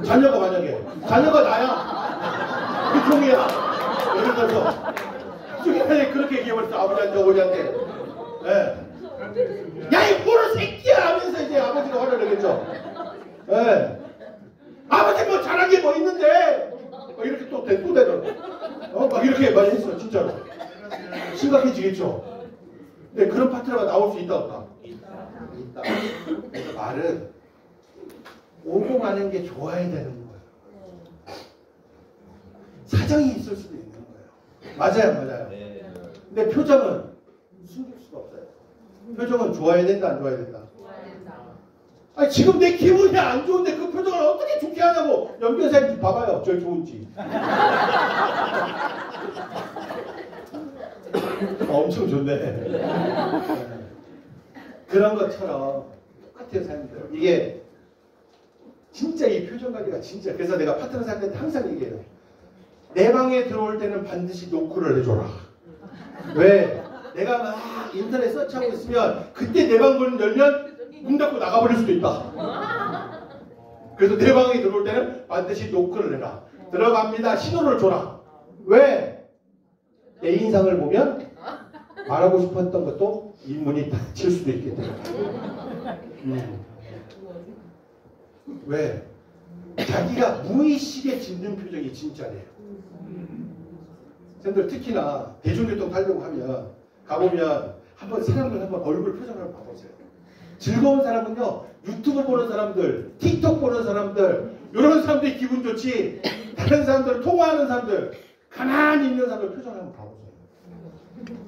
자녀가 만약에 자녀가 나야 그 종이야 예를 들어서 종이한테 그렇게 얘기해버렸어 아버지한테 어머니한테 예. 야이 뭐로 새끼야 하면서 이제 아버지가 화를 내겠죠. 예. 아버지 뭐 잘한 게 뭐 있는데 막 이렇게 또 되더라고. 막 이렇게 많이 했어 진짜로. 심각해지겠죠. 근데 그런 파트너가 나올 수 있다 없다? 있다. 그래서 말은 오고 가는 게 좋아야 되는 거예요. 사정이 있을 수도 있는 거예요. 맞아요. 근데 표정은 숨길 수가 없어요. 표정은 좋아야 된다 안 좋아야 된다? 좋아야 된다. 아니 지금 내 기분이 안 좋은데 그 표정을 어떻게 좋게 하냐고. 연변사님 봐봐요 저희 좋은지. 엄청 좋네. 그런 것처럼 똑같아요 사람들. 이게 진짜 이 표정 관리가 진짜. 그래서 내가 파트너 사람들한테 항상 얘기해요. 내 방에 들어올 때는 반드시 노크를 해줘라. 왜? 내가 막 인터넷 서치하고 있으면 그때 내 방 문을 열면 문 닫고 나가버릴 수도 있다. 그래서 내 방에 들어올 때는 반드시 노크를 해라. 들어갑니다. 신호를 줘라. 왜? 내 인상을 보면 말하고 싶었던 것도 이 문이 닫힐 수도 있기 때문에. 왜? 자기가 무의식에 짓는 표정이 진짜래요. 선생님들 특히나 대중교통 타려고 하면 가보면 한번 사람들 한번 얼굴 표정을 한번 봐보세요. 즐거운 사람은요 유튜브 보는 사람들, 틱톡 보는 사람들 이런 사람들이 기분 좋지 다른 사람들 통화하는 사람들 가만히 있는 사람들 표정을 한번 봐보세요.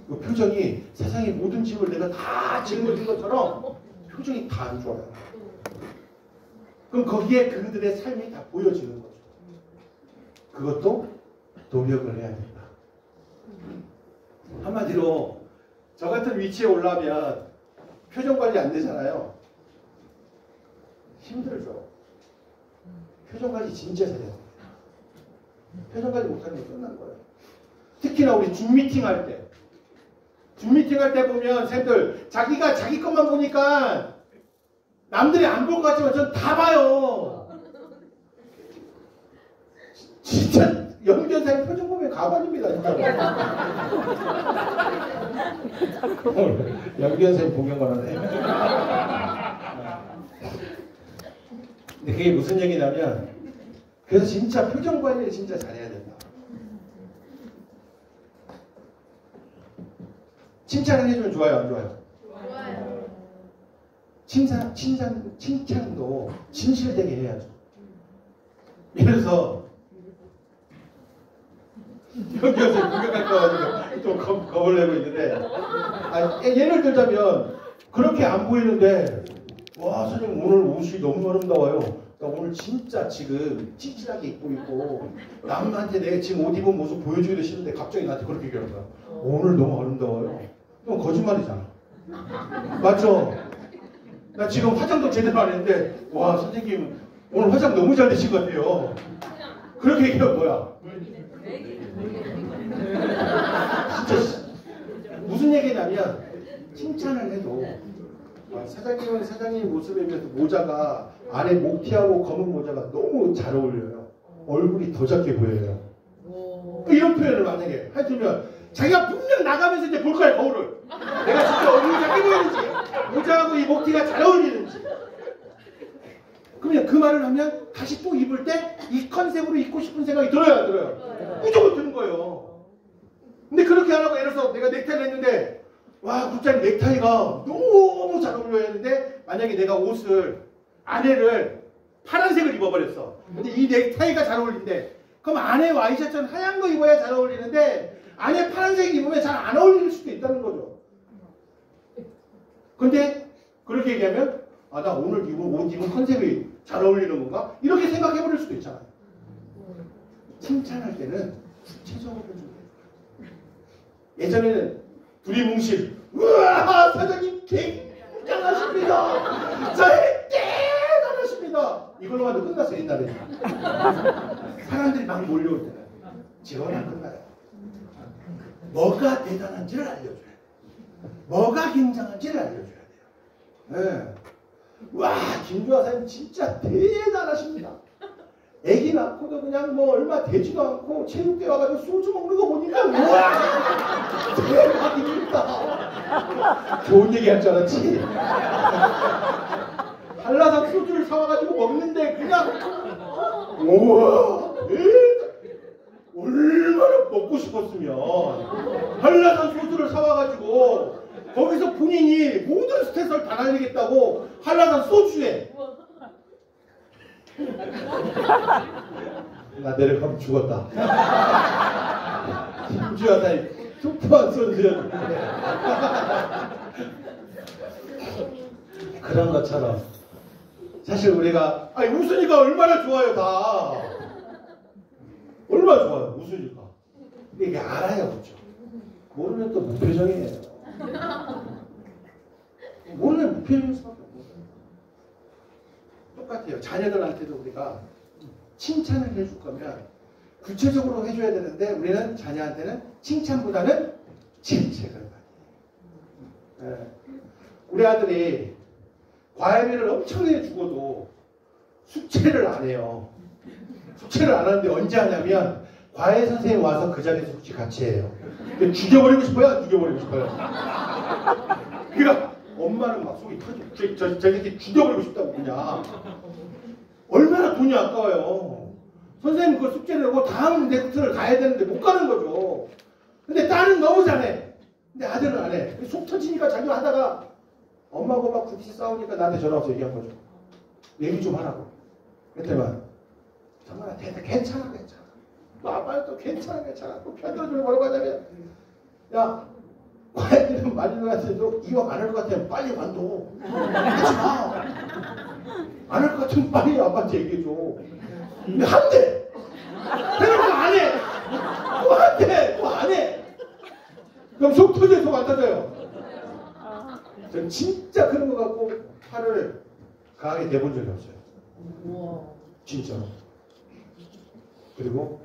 그 표정이 세상의 모든 짐을 내가 다 짊어진 것처럼 표정이 다 안 좋아요. 그럼 거기에 그들의 삶이 다 보여지는 거죠. 그것도 노력을 해야 된다. 한마디로 저 같은 위치에 올라오면 표정 관리 안 되잖아요. 힘들죠. 표정 관리 진짜 잘해요. 표정 관리 못하는 게 끝난 거예요. 특히나 우리 줌 미팅 할 때. 줌 미팅 할 때 보면 쌤들 자기가 자기 것만 보니까 남들이 안 볼 것 같지만 전 다 봐요. 진짜 연변사의 표정 보면 가관입니다. 진짜로. 연변사의 공연만 하네. 근데 그게 무슨 얘기냐면 그래서 진짜 표정 관리를 진짜 잘해야 된다. 칭찬을 해주면 좋아요 안 좋아요? 좋아요. 칭찬도 진실되게 해야죠. 예를 들어서 여기서 구경할 거 가지고 좀 겁을 내고 있는데 예를 들자면 그렇게 안 보이는데 와 선생님 오늘 옷이 너무 아름다워요. 나 오늘 진짜 지금 찌질하게 입고 있고 남한테 내가 지금 옷 입은 모습 보여주기도 싫은데 갑자기 나한테 그렇게 얘기하는 거야. 오늘 너무 아름다워요. 그건 거짓말이잖아. 맞죠? 나 지금 화장도 제대로 안 했는데 와 선생님 오늘 화장 너무 잘 되신 것 같아요. 그렇게 얘기하면 뭐야? 진짜 무슨 얘기냐면 칭찬을 해도 사장님은 사장님 모습에 비해서 모자가 안에 목티하고 검은 모자가 너무 잘 어울려요. 얼굴이 더 작게 보여요. 이런 표현을 만약에 해주면 자기가 분명 나가면서 이제 볼 거야, 거울을. 내가 진짜 얼굴이 작게 보이는지, 모자하고 이 목티가 잘 어울리는지. 그러면 그 말을 하면 다시 또 입을 때 이 컨셉으로 입고 싶은 생각이 들어요, 안 들어요? 무조건 드는 거예요. 근데 그렇게 안 하고 예를 들어서 내가 넥타이를 했는데 와, 굿자리 넥타이가 너무 잘 어울려야 했는데 만약에 내가 옷을 안에를 파란색을 입어버렸어. 근데 이 넥타이가 잘 어울린대. 그럼 안에 와이셔츠는 하얀 거 입어야 잘 어울리는데 안에 파란색 입으면 잘 안 어울릴 수도 있다는 거죠. 근데 그렇게 얘기하면 아, 나 오늘 옷 입은 컨셉이 잘 어울리는 건가? 이렇게 생각해버릴 수도 있잖아요. 칭찬할 때는 구체적으로 해줘야 돼요. 예전에는 두리뭉실 우와, 사장님 굉장하십니다. 저희 대단하십니다. 이걸로만 끝났어요, 옛날에. 사람들이 막 몰려올 때는. 지금은 안 끝나요. 뭐가 대단한지를 알려줘야 돼요. 뭐가 굉장한지를 알려줘야 돼요. 네. 와, 김주아 사장님 진짜 대단하십니다. 애기 낳고도 그냥 뭐 얼마 되지도 않고 체육대 와가지고 소주 먹는 거 보니까 우와, 대박입니다. 좋은 얘기 할 줄 알았지? 한라산 소주를 사와가지고 먹는데 그냥 우와, 얼마나 먹고 싶었으면 한라산 소주를 사와가지고 거기서 본인이 모든 스트레스를 다 날리겠다고 한라산 소주에 나 내려가면 죽었다. 김주하다니 투포한 소주였는데 그런 것처럼 사실 우리가 아니 웃으니까 얼마나 좋아요. 다 얼마나 좋아요. 웃으니까. 근데 이게 알아야 그렇죠. 모르면 또 무표정이에요. 모르면 무표정일 수밖에 없어요. 똑같아요. 자녀들한테도 우리가 칭찬을 해줄 거면 구체적으로 해줘야 되는데 우리는 자녀한테는 칭찬보다는 질책을 많이 해요. 우리 아들이 과외비를 엄청나게 주고도 숙제를 안 해요. 숙제를 안 하는데 언제 하냐면 과외 선생님 와서 그 자리에서 숙제 같이 해요. 근데 죽여버리고 싶어요? 안 죽여버리고 싶어요? 그러니까 엄마는 막 속이 터지고 저 새끼 죽여버리고 싶다고 그냥. 얼마나 돈이 아까워요. 선생님 그 숙제를 하고 다음 넥스트를 가야 되는데 못 가는 거죠. 근데 딸은 너무 잘해. 근데 아들은 안 해. 속 터지니까 자기가 하다가 엄마하고 막 굳이 싸우니까 나한테 전화 와서 얘기한 거죠. 얘기 좀 하라고. 그랬더니만 정말 괜찮아. 또 아빠는 또 괜찮아. 또 편들어주는 뭐라고 하냐면 야, 과외비는 마지막에도 이왕 안 할 것 같으면 빨리 관둬. 하지 마. 안 할 것 같으면 빨리 아빠한테 얘기해줘. 근데 한대. 그러면 안 해. 또 한대. 또 안 해. 그럼 속 터져서 속 안 터져요. 전 진짜 그런 거 갖고 화를 강하게 내본 적이 없어요. 진짜로. 그리고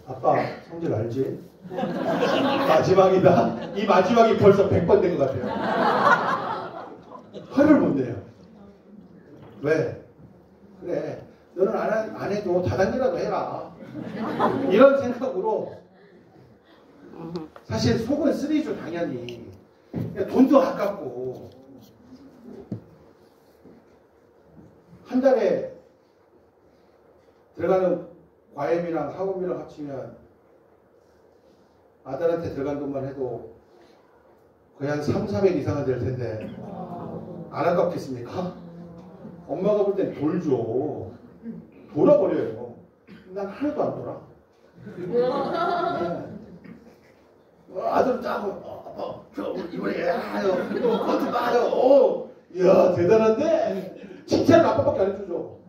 아빠 성질 알지? 마지막이다. 이 마지막이 벌써 100번 된 것 같아요. 화를 못 내요. 왜? 그래, 너는 안 해도 다단계라도 해라. 이런 생각으로 사실 속은 쓰리죠, 당연히. 돈도 아깝고 한 달에 들어가는 과외비랑 학원비랑 합치면 아들한테 들어간 돈만 해도 거의 한 300 이상은 될 텐데 안 아깝겠습니까? 엄마가 볼 땐 돌죠. 돌아버려요. 난 하나도 안 돌아. 네. 아들 짜고 아빠 저 이번에 그것도 빠져. 이야 대단한데 칭찬을 아빠밖에 안 해주죠.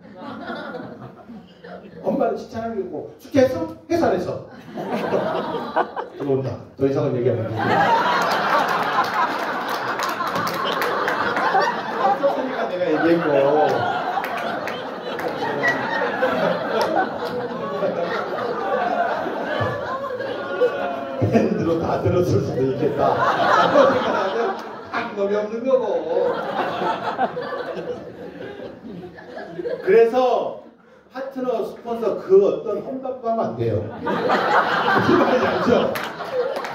엄마는 칭찬을 해주고 숙제했어? 해서 안 했어? 들어온다. 더 이상은 얘기하면 안 돼. 없었으니까 내가 얘기했고. 밴드로 다 들었을 수도 있겠다. 그거 생각하면 방법이 없는 거고. 그래서 파트너, 스폰서 그 어떤 험담도 하면 안 돼요. 무슨 말인지 알죠?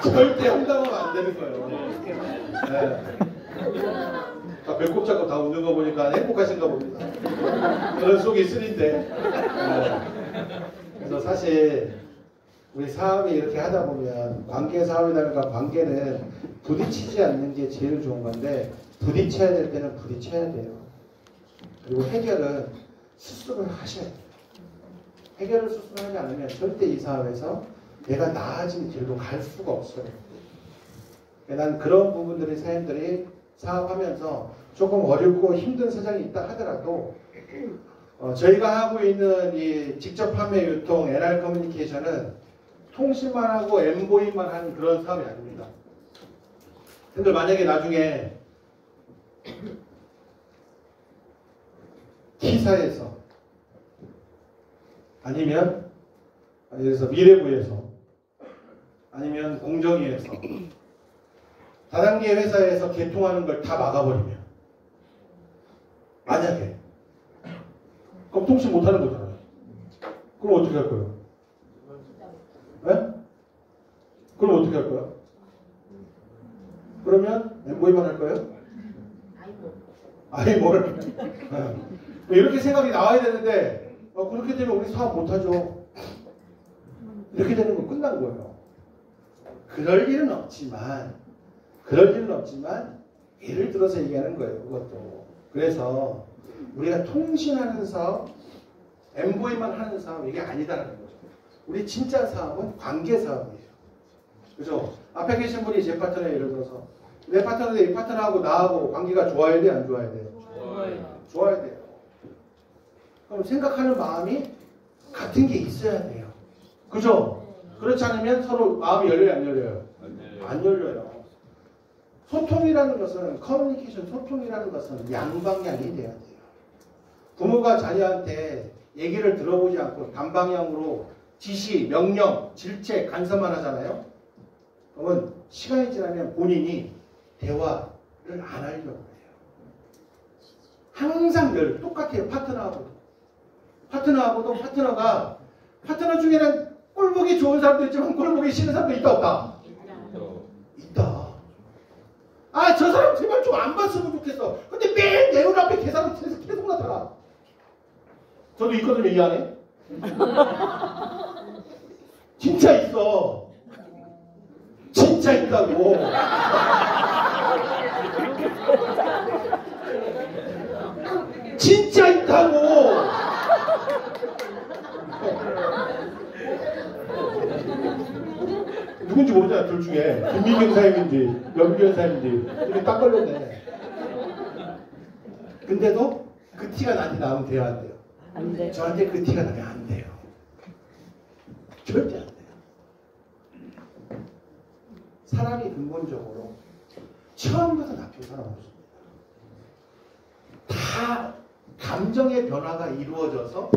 절대 험담하면 안 되는 거예요. 네. 다 배꼽 잡고 다 웃는 거 보니까 행복하신가 봅니다. 그런 속이 쓰린데. 그래서 사실 우리 사업이 이렇게 하다 보면 관계 사업이라든가 관계는 부딪히지 않는 게 제일 좋은 건데 부딪혀야 될 때는 부딪혀야 돼요. 그리고 해결은 스스로 하셔야 돼요. 해결을 스스로 하지 않으면 절대 이 사업에서 내가 나아진 길로 갈 수가 없어요. 난 그런 부분들이 사람들이 사업하면서 조금 어렵고 힘든 사정이 있다 하더라도 저희가 하고 있는 이 직접 판매 유통 NR 커뮤니케이션은 통신만 하고 엠보이만 하는 그런 사업이 아닙니다. 근데 만약에 나중에 T사에서 아니면 예를 들어서 미래부에서 아니면 공정위에서 다단계 회사에서 개통하는 걸 다 막아버리면 만약에 그럼 통신 못하는 거잖아요. 그럼 어떻게 할 거예요? 네? 그럼 어떻게 할 거예요? 그러면 엠보이만 할 거예요? 아이뭘 이렇게 생각이 나와야 되는데 그렇게 되면 우리 사업 못하죠. 이렇게 되는 건 끝난 거예요. 그럴 일은 없지만 예를 들어서 얘기하는 거예요. 그것도. 그래서 우리가 통신하는 사업, 엠보이만 하는 사업 이게 아니다라는 거죠. 우리 진짜 사업은 관계 사업이에요. 그죠? 앞에 계신 분이 제 파트너에 예를 들어서 내 파트너인데 이 파트너하고 나하고 관계가 좋아야 돼? 안 좋아야 돼요? 좋아야 돼요. 그럼 생각하는 마음이 같은 게 있어야 돼요. 그죠? 그렇지 않으면 서로 마음이 열려요? 안 열려요? 안 열려요. 소통이라는 것은 커뮤니케이션 소통이라는 것은 양방향이 돼야 돼요. 부모가 자녀한테 얘기를 들어보지 않고 단방향으로 지시, 명령, 질책, 간섭만 하잖아요. 그러면 시간이 지나면 본인이 대화를 안 하려고 해요. 항상 늘 똑같아요. 파트너하고도 파트너 중에는 꼴보기 좋은 사람도 있지만 꼴보기 싫은 사람도 있다 없다? 있다. 저 사람 제발 좀 안 봤으면 좋겠어. 근데 매일 내 눈앞에 계속 나타나. 저도 있거든요, 이 안에. 진짜 있어. 진짜 있다고. 진짜 있다고. 누군지 모르잖아. 둘 중에 김민경 사임인지 염기현 사임인지 이렇게 딱 걸렸네. 근데도 그 티가 나한테 나오면 돼야 안 돼요? 안 돼. 저한테 그 티가 나면 안 돼요. 절대 안 돼요. 사람이 근본적으로 처음부터 나쁜 사람 없습니다. 다 감정의 변화가 이루어져서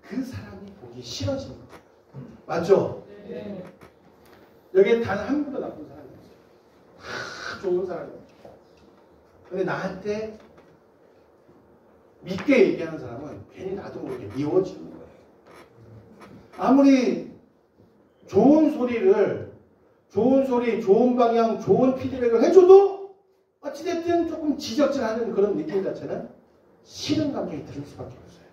그 사람이 보기 싫어지는 거예요. 맞죠? 네. 여기에 단 한 분도 나쁜 사람이 없어요. 다 좋은 사람이 없죠. 근데 나한테 믿게 얘기하는 사람은 괜히 나도 모르게 미워지는 거예요. 아무리 좋은 소리, 좋은 방향, 좋은 피드백을 해줘도 어찌됐든 조금 지적질하는 그런 느낌 자체는 싫은 감정이 들 수밖에 없어요.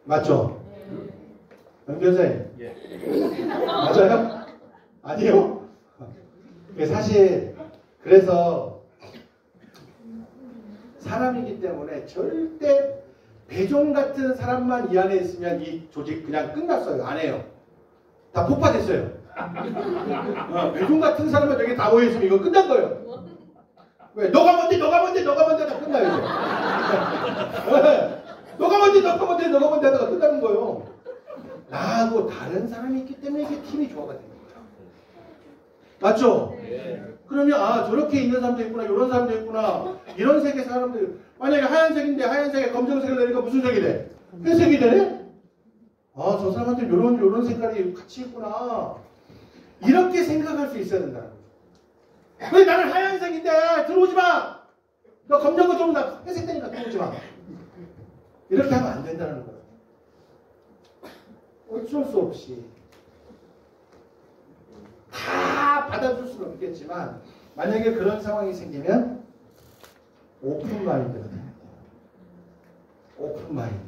맞죠? 영 변호사님? 예. 맞아요? 아니에요? 사실 그래서 사람이기 때문에 절대 배종 같은 사람만 이 안에 있으면 이 조직 그냥 끝났어요. 안 해요. 다 폭파됐어요. 배종 같은 사람만 여기 다 모여있으면 이거 끝난 거예요. 왜? 너가 뭔데 다 끝나요. 너가 뭔데 하다가 끝나는 거예요. 나하고 다른 사람이 있기 때문에 이게 팀이 조화가 되는 거예요. 맞죠? 네. 그러면 저렇게 있는 사람도 있구나, 이런 사람도 있구나, 이런 색의 사람들. 만약에 하얀색인데 하얀색에 검정색을 내니까 무슨 색이 돼? 회색이 되네? 저 사람한테 요런 색깔이 같이 있구나. 이렇게 생각할 수 있어야 된다. 왜 나는 하얀색인데 들어오지 마! 너 검정거 좀 나 회색 되니까 들어오지 마. 이렇게 하면 안 된다는 거예요. 어쩔 수 없이 다 받아줄 수는 없겠지만 만약에 그런 상황이 생기면 오픈 마인드가 돼요. 오픈 마인드.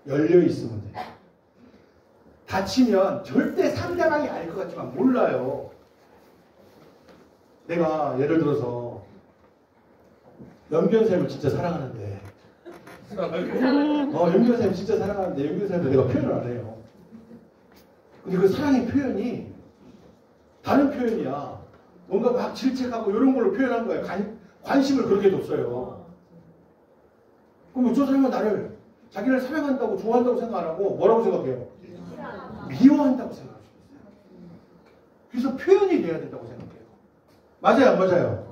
열려 있으면 돼요. 다치면 절대 상대방이 알 것 같지만 몰라요. 내가 예를 들어서 연변쌤을 진짜 사랑하는데 연변쌤 진짜 사랑하는데 연변쌤한테 내가 표현을 안 해요. 근데 그 사랑의 표현이 다른 표현이야. 뭔가 막 질책하고 이런 걸로 표현한 거예요. 관심을 그렇게 뒀어요. 그럼 저 사람은 나를 자기를 사랑한다고 좋아한다고 생각 안 하고 뭐라고 생각해요? 미워한다고 생각할 수 있어요. 그래서 표현이 돼야 된다고 생각해요. 맞아요, 안 맞아요?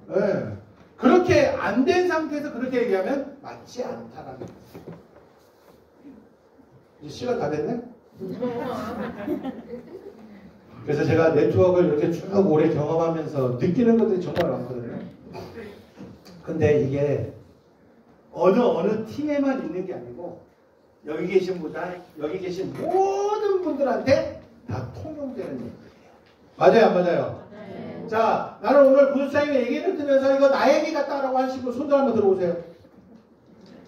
네. 그렇게 안 된 상태에서 그렇게 얘기하면 맞지 않다라는 거예요. 이제 시간 다 됐네? 그래서 제가 네트워크를 이렇게 쭉 오래 경험하면서 느끼는 것들이 정말 많거든요. 근데 이게 어느 팀에만 있는 게 아니고 여기 계신 모든 분들한테 다 통용되는 얘기예요. 맞아요, 안 맞아요? 네. 자, 나는 오늘 구독자님의 얘기를 들으면서 이거 나의 얘기 같다라고 하시고 손들 한번 들어보세요.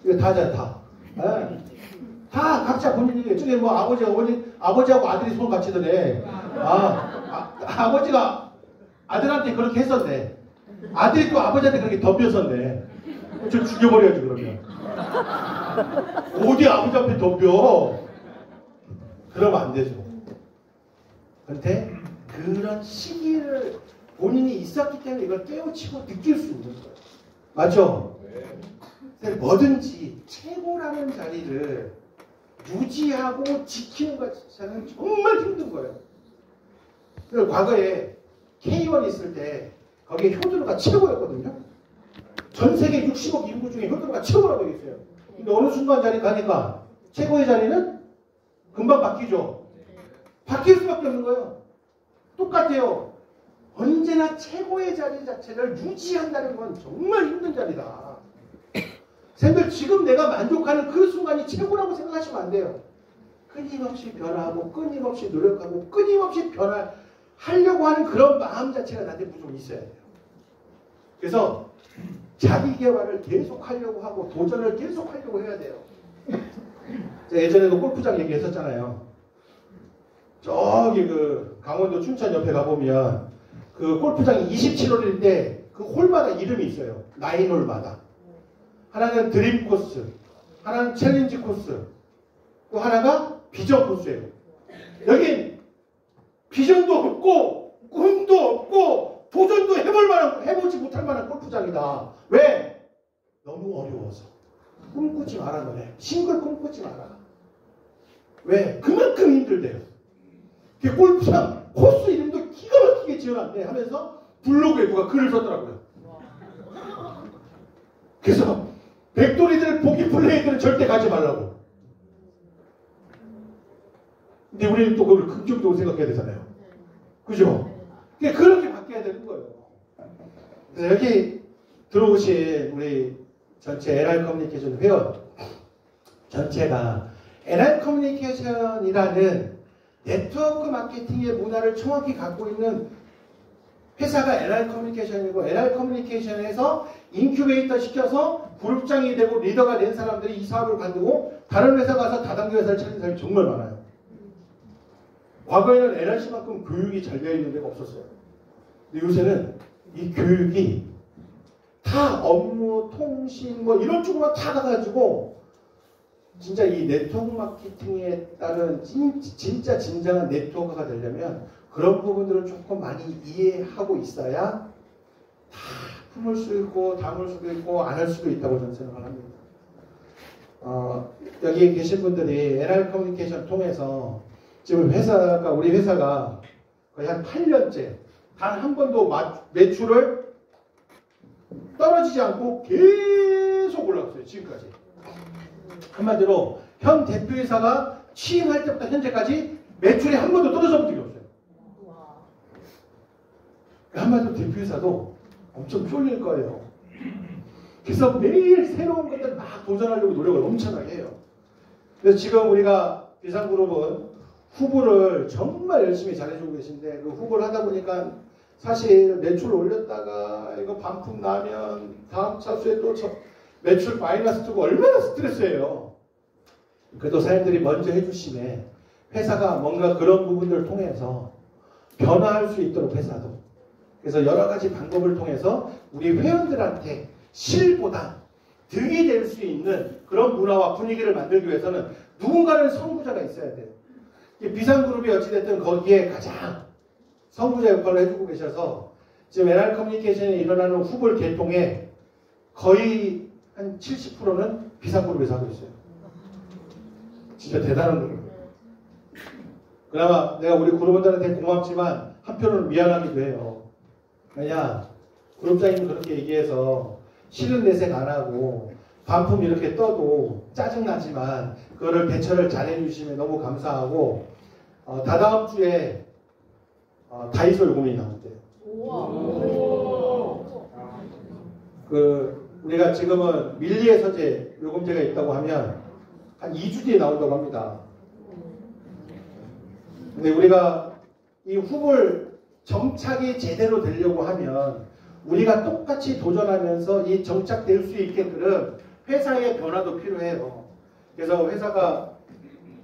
이거 다잖아요, 다. 네. 다 각자 본인 얘기예요. 저기 뭐 아버지하고 아들이 손 같이 드네. 아버지가 아들한테 그렇게 했었네. 아들이 또 아버지한테 그렇게 덤볐었네. 저 죽여버려야지 그러면. 어디 아버지 앞에 덤벼. 그러면 안 되죠. 근데 그런 시기를 본인이 있었기 때문에 이걸 깨우치고 느낄 수 있는 거예요. 맞죠? 네. 뭐든지 최고라는 자리를 유지하고 지키는 것자체는 정말 힘든 거예요. 그래서 과거에 K1 있을 때 거기에 효도가 최고였거든요. 전 세계 60억 인구 중에 효도가 최고라고 있어요. 근데 어느 순간 자리 가니까 최고의 자리는 금방 바뀌죠. 바뀔 수밖에 없는 거예요. 똑같아요. 언제나 최고의 자리 자체를 유지한다는 건 정말 힘든 자리다. 선생님들 지금 내가 만족하는 그 순간이 최고라고 생각하시면 안 돼요. 끊임없이 변화하고 끊임없이 노력하고 끊임없이 변화하려고 하는 그런 마음 자체가 나한테 무조건 있어야 돼요. 그래서 자기 개발을 계속 하려고 하고 도전을 계속 하려고 해야 돼요. 제가 예전에도 골프장 얘기했었잖아요. 저기 그 강원도 춘천 옆에 가보면 그 골프장이 27홀인데 그 홀마다 이름이 있어요. 라인 홀마다. 하나는 드림 코스, 하나는 챌린지 코스, 또 하나가 비전 코스예요. 여긴 비전도 없고 꿈도 없고 도전도 해보지 못할 만한 골프장이다. 왜? 너무 어려워서. 꿈꾸지 마라 너네. 싱글 꿈꾸지 마라. 왜? 그만큼 힘들대요. 골프장 코스 이름도 기가 막히게 지어놨네 하면서 블로그에 누가 글을 썼더라고요. 그래서 백돌이들 보기 플레이들은 절대 가지 말라고. 근데 우리는 또 그걸 긍정적으로 생각해야 되잖아요. 그죠? 그렇게 바뀌어야 되는 거예요. 그래서 여기 들어오신 우리 전체 NR 커뮤니케이션 회원 전체가 NR 커뮤니케이션이라는 네트워크 마케팅의 문화를 정확히 갖고 있는 회사가 NR 커뮤니케이션이고 NR 커뮤니케이션에서 인큐베이터 시켜서 그룹장이 되고 리더가 된 사람들이 이 사업을 관두고 다른 회사 가서 다단계 회사를 차린 사람이 정말 많아요. 과거에는 NRC만큼 교육이 잘 되어 있는 데가 없었어요. 근데 요새는 이 교육이 다 업무, 통신 뭐 이런 쪽으로 다 가가지고 진짜 이 네트워크 마케팅에 따른 진짜 진정한 네트워크가 되려면 그런 부분들을 조금 많이 이해하고 있어야 다 품을 수 있고 담을 수도 있고 안 할 수도 있다고 저는 생각을 합니다. 여기 계신 분들이 NR 커뮤니케이션 통해서 지금 우리 회사가 거의 한 8년째 단 한 번도 매출을 떨어지지 않고 계속 올라갔어요. 지금까지. 한마디로 현 대표이사가 취임할 때부터 현재까지 매출이 한 번도 떨어져 본 적이 없어요. 한마디로 대표이사도 엄청 쫄릴 거예요. 그래서 매일 새로운 것들 막 도전하려고 노력을 엄청나게 해요. 그래서 지금 우리가 비상그룹은 후보를 정말 열심히 잘해주고 계신데 그 후보를 하다 보니까 사실 매출 올렸다가 이거 반품 나면 다음 차수에 또 매출 마이너스 뜨고 얼마나 스트레스예요. 그래도 사장님들이 먼저 해주시면 회사가 뭔가 그런 부분들을 통해서 변화할 수 있도록 회사도 그래서 여러 가지 방법을 통해서 우리 회원들한테 실보다 득이 될 수 있는 그런 문화와 분위기를 만들기 위해서는 누군가는 선구자가 있어야 돼요. 비상그룹이 어찌됐든 거기에 가장 선구자 역할을 해주고 계셔서 지금 NR 커뮤니케이션에 일어나는 후불 개통에 거의 한 70%는 비상그룹에서 하고 있어요. 진짜 대단한 거예요. 그나마 내가 우리 그룹원들한테 고맙지만 한편으로는 미안하기도 해요. 왜냐 그룹장님 그렇게 얘기해서 실은 내색 안 하고 반품 이렇게 떠도 짜증나지만 그거를 대처를 잘 해주시면 너무 감사하고 다다음 주에 다이소 요금이 나온대요. 우리가 지금은 밀리의 서재 요금제가 있다고 하면 한 2주 뒤에 나온다고 합니다. 근데 우리가 이 훅을 정착이 제대로 되려고 하면 우리가 똑같이 도전하면서 이 정착될 수 있게끔 회사의 변화도 필요해요. 그래서 회사가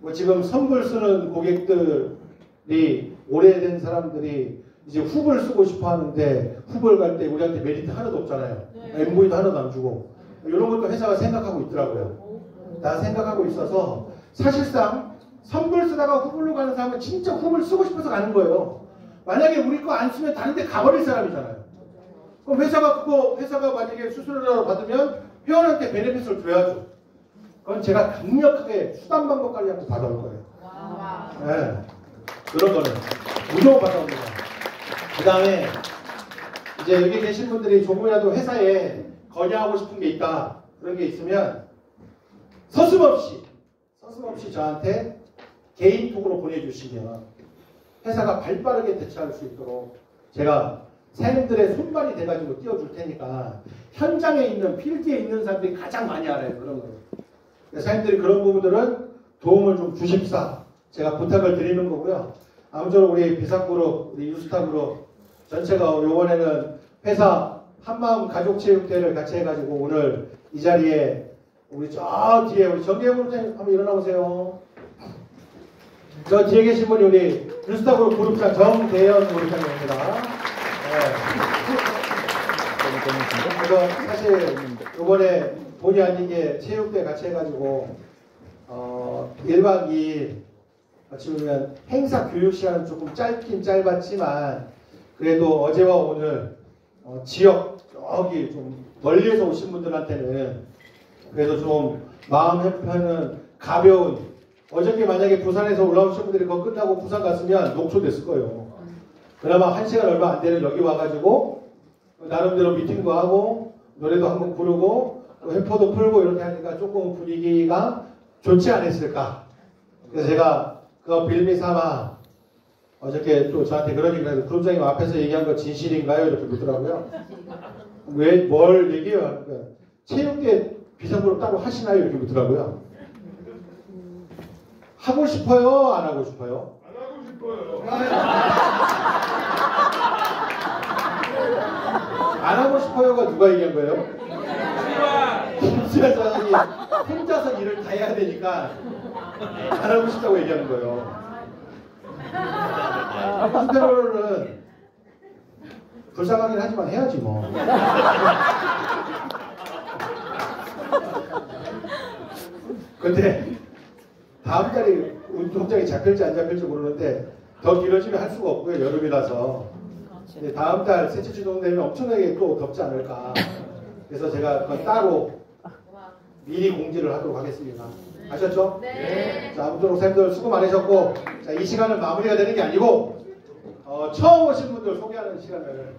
뭐 지금 선불 쓰는 고객들이 오래된 사람들이 이제 훅을 쓰고 싶어 하는데 훅을 갈 때 우리한테 메리트 하나도 없잖아요. MV도 하나도 안 주고 이런 것도 회사가 생각하고 있더라고요. 다 생각하고 있어서 사실상 선불 쓰다가 훅으로 가는 사람은 진짜 훅을 쓰고 싶어서 가는 거예요. 만약에 우리 거 안 쓰면 다른 데 가버릴 사람이잖아요. 그럼 회사가 만약에 수수료를 받으면 회원한테 베네핏을 줘야죠. 그건 제가 강력하게 수단 방법까지 한번 받아올 거예요. 네. 그런 거는 무조건 받아옵니다. 그 다음에 이제 여기 계신 분들이 조금이라도 회사에 건의하고 싶은 게 있다. 그런 게 있으면 서슴없이 저한테 개인톡으로 보내주시면 회사가 발빠르게 대처할 수 있도록 제가 사장님들의 손발이 돼가지고 띄워줄 테니까 현장에 있는 필드에 있는 사람들이 가장 많이 알아요. 그런 거. 사장님들이 그런 부분들은 도움을 좀 주십사 제가 부탁을 드리는 거고요. 아무쪼록 우리 비상그룹, 우리 유스타그룹 전체가 이번에는 회사 한마음 가족체육대회를 같이 해가지고 오늘 이 자리에 우리 저 뒤에 우리 정계영 그룹장님 한번 일어나 보세요. 저 뒤에 계신 분이 우리 유스타그룹 그룹장 정대현 그룹장입니다. 그래서 사실 이번에 본의 아니게 체육대회 같이 해가지고 1박 2일 어찌 보면 행사 교육 시간은 조금 짧긴 짧았지만 그래도 어제와 오늘 지역 저기 좀 멀리에서 오신 분들한테는 그래도 좀 마음 한편은 가벼운 어저께 만약에 부산에서 올라오신 분들이 그거 끝나고 부산 갔으면 녹초됐을 거예요. 그나마 1시간 얼마 안 되는 여기 와가지고 나름대로 미팅도 하고 노래도 한번 부르고 회포도 풀고 이렇게 하니까 조금 분위기가 좋지 않았을까. 그래서 제가 그거 빌미 삼아 어저께 또 저한테 그런 얘기를 해서 그룹장님 앞에서 얘기한 거 진실인가요? 이렇게 묻더라고요. 왜 뭘 얘기해요? 그러니까 체육대 비상그룹 따로 하시나요? 이렇게 묻더라고요. 하고 싶어요? 안 하고 싶어요? 안 하고 싶어요. 안 하고 싶어요가 누가 얘기한 거예요? 김수현 사장이 혼자서 일을 다 해야 되니까 안 하고 싶다고 얘기하는 거예요. 한편으로는 불쌍하긴 하지만 해야지 뭐. 근데 다음 달에 운동장이 잡힐지 안 잡힐지 모르는데 더 길어지면 할 수가 없고요. 여름이라서. 근데 다음 달 셋째 주 정도 되면 엄청나게 또 덥지 않을까. 그래서 제가 그건 따로 미리 공지를 하도록 하겠습니다. 아셨죠? 네. 자, 아무쪼록 쌤들 수고 많으셨고, 자, 이 시간은 마무리가 되는 게 아니고, 처음 오신 분들 소개하는 시간을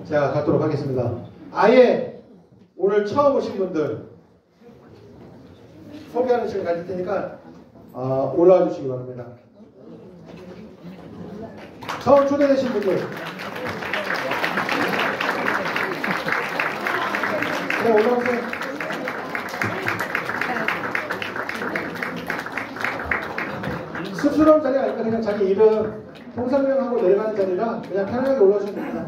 제가 갖도록 하겠습니다. 아예 오늘 처음 오신 분들 소개하는 시간 가질 테니까, 올라와 주시기 바랍니다. 처음 초대되신 분들. 네, 올라오세요. 부끄러운 자리가 아니까 그냥 자기 이름 통상명하고 내려가는 자리라 그냥 편하게 올라오시면 됩니다.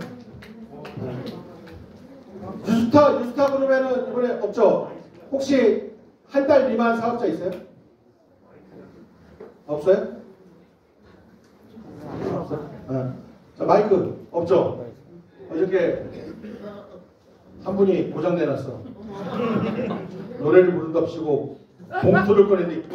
뉴스타 그룹에는 이번에 없죠? 혹시 한 달 미만 사업자 있어요? 없어요? 없어요? 자, 마이크 없죠? 어저께 한 분이 고장내놨어. 노래를 부른답시고 봉투를 꺼냈는데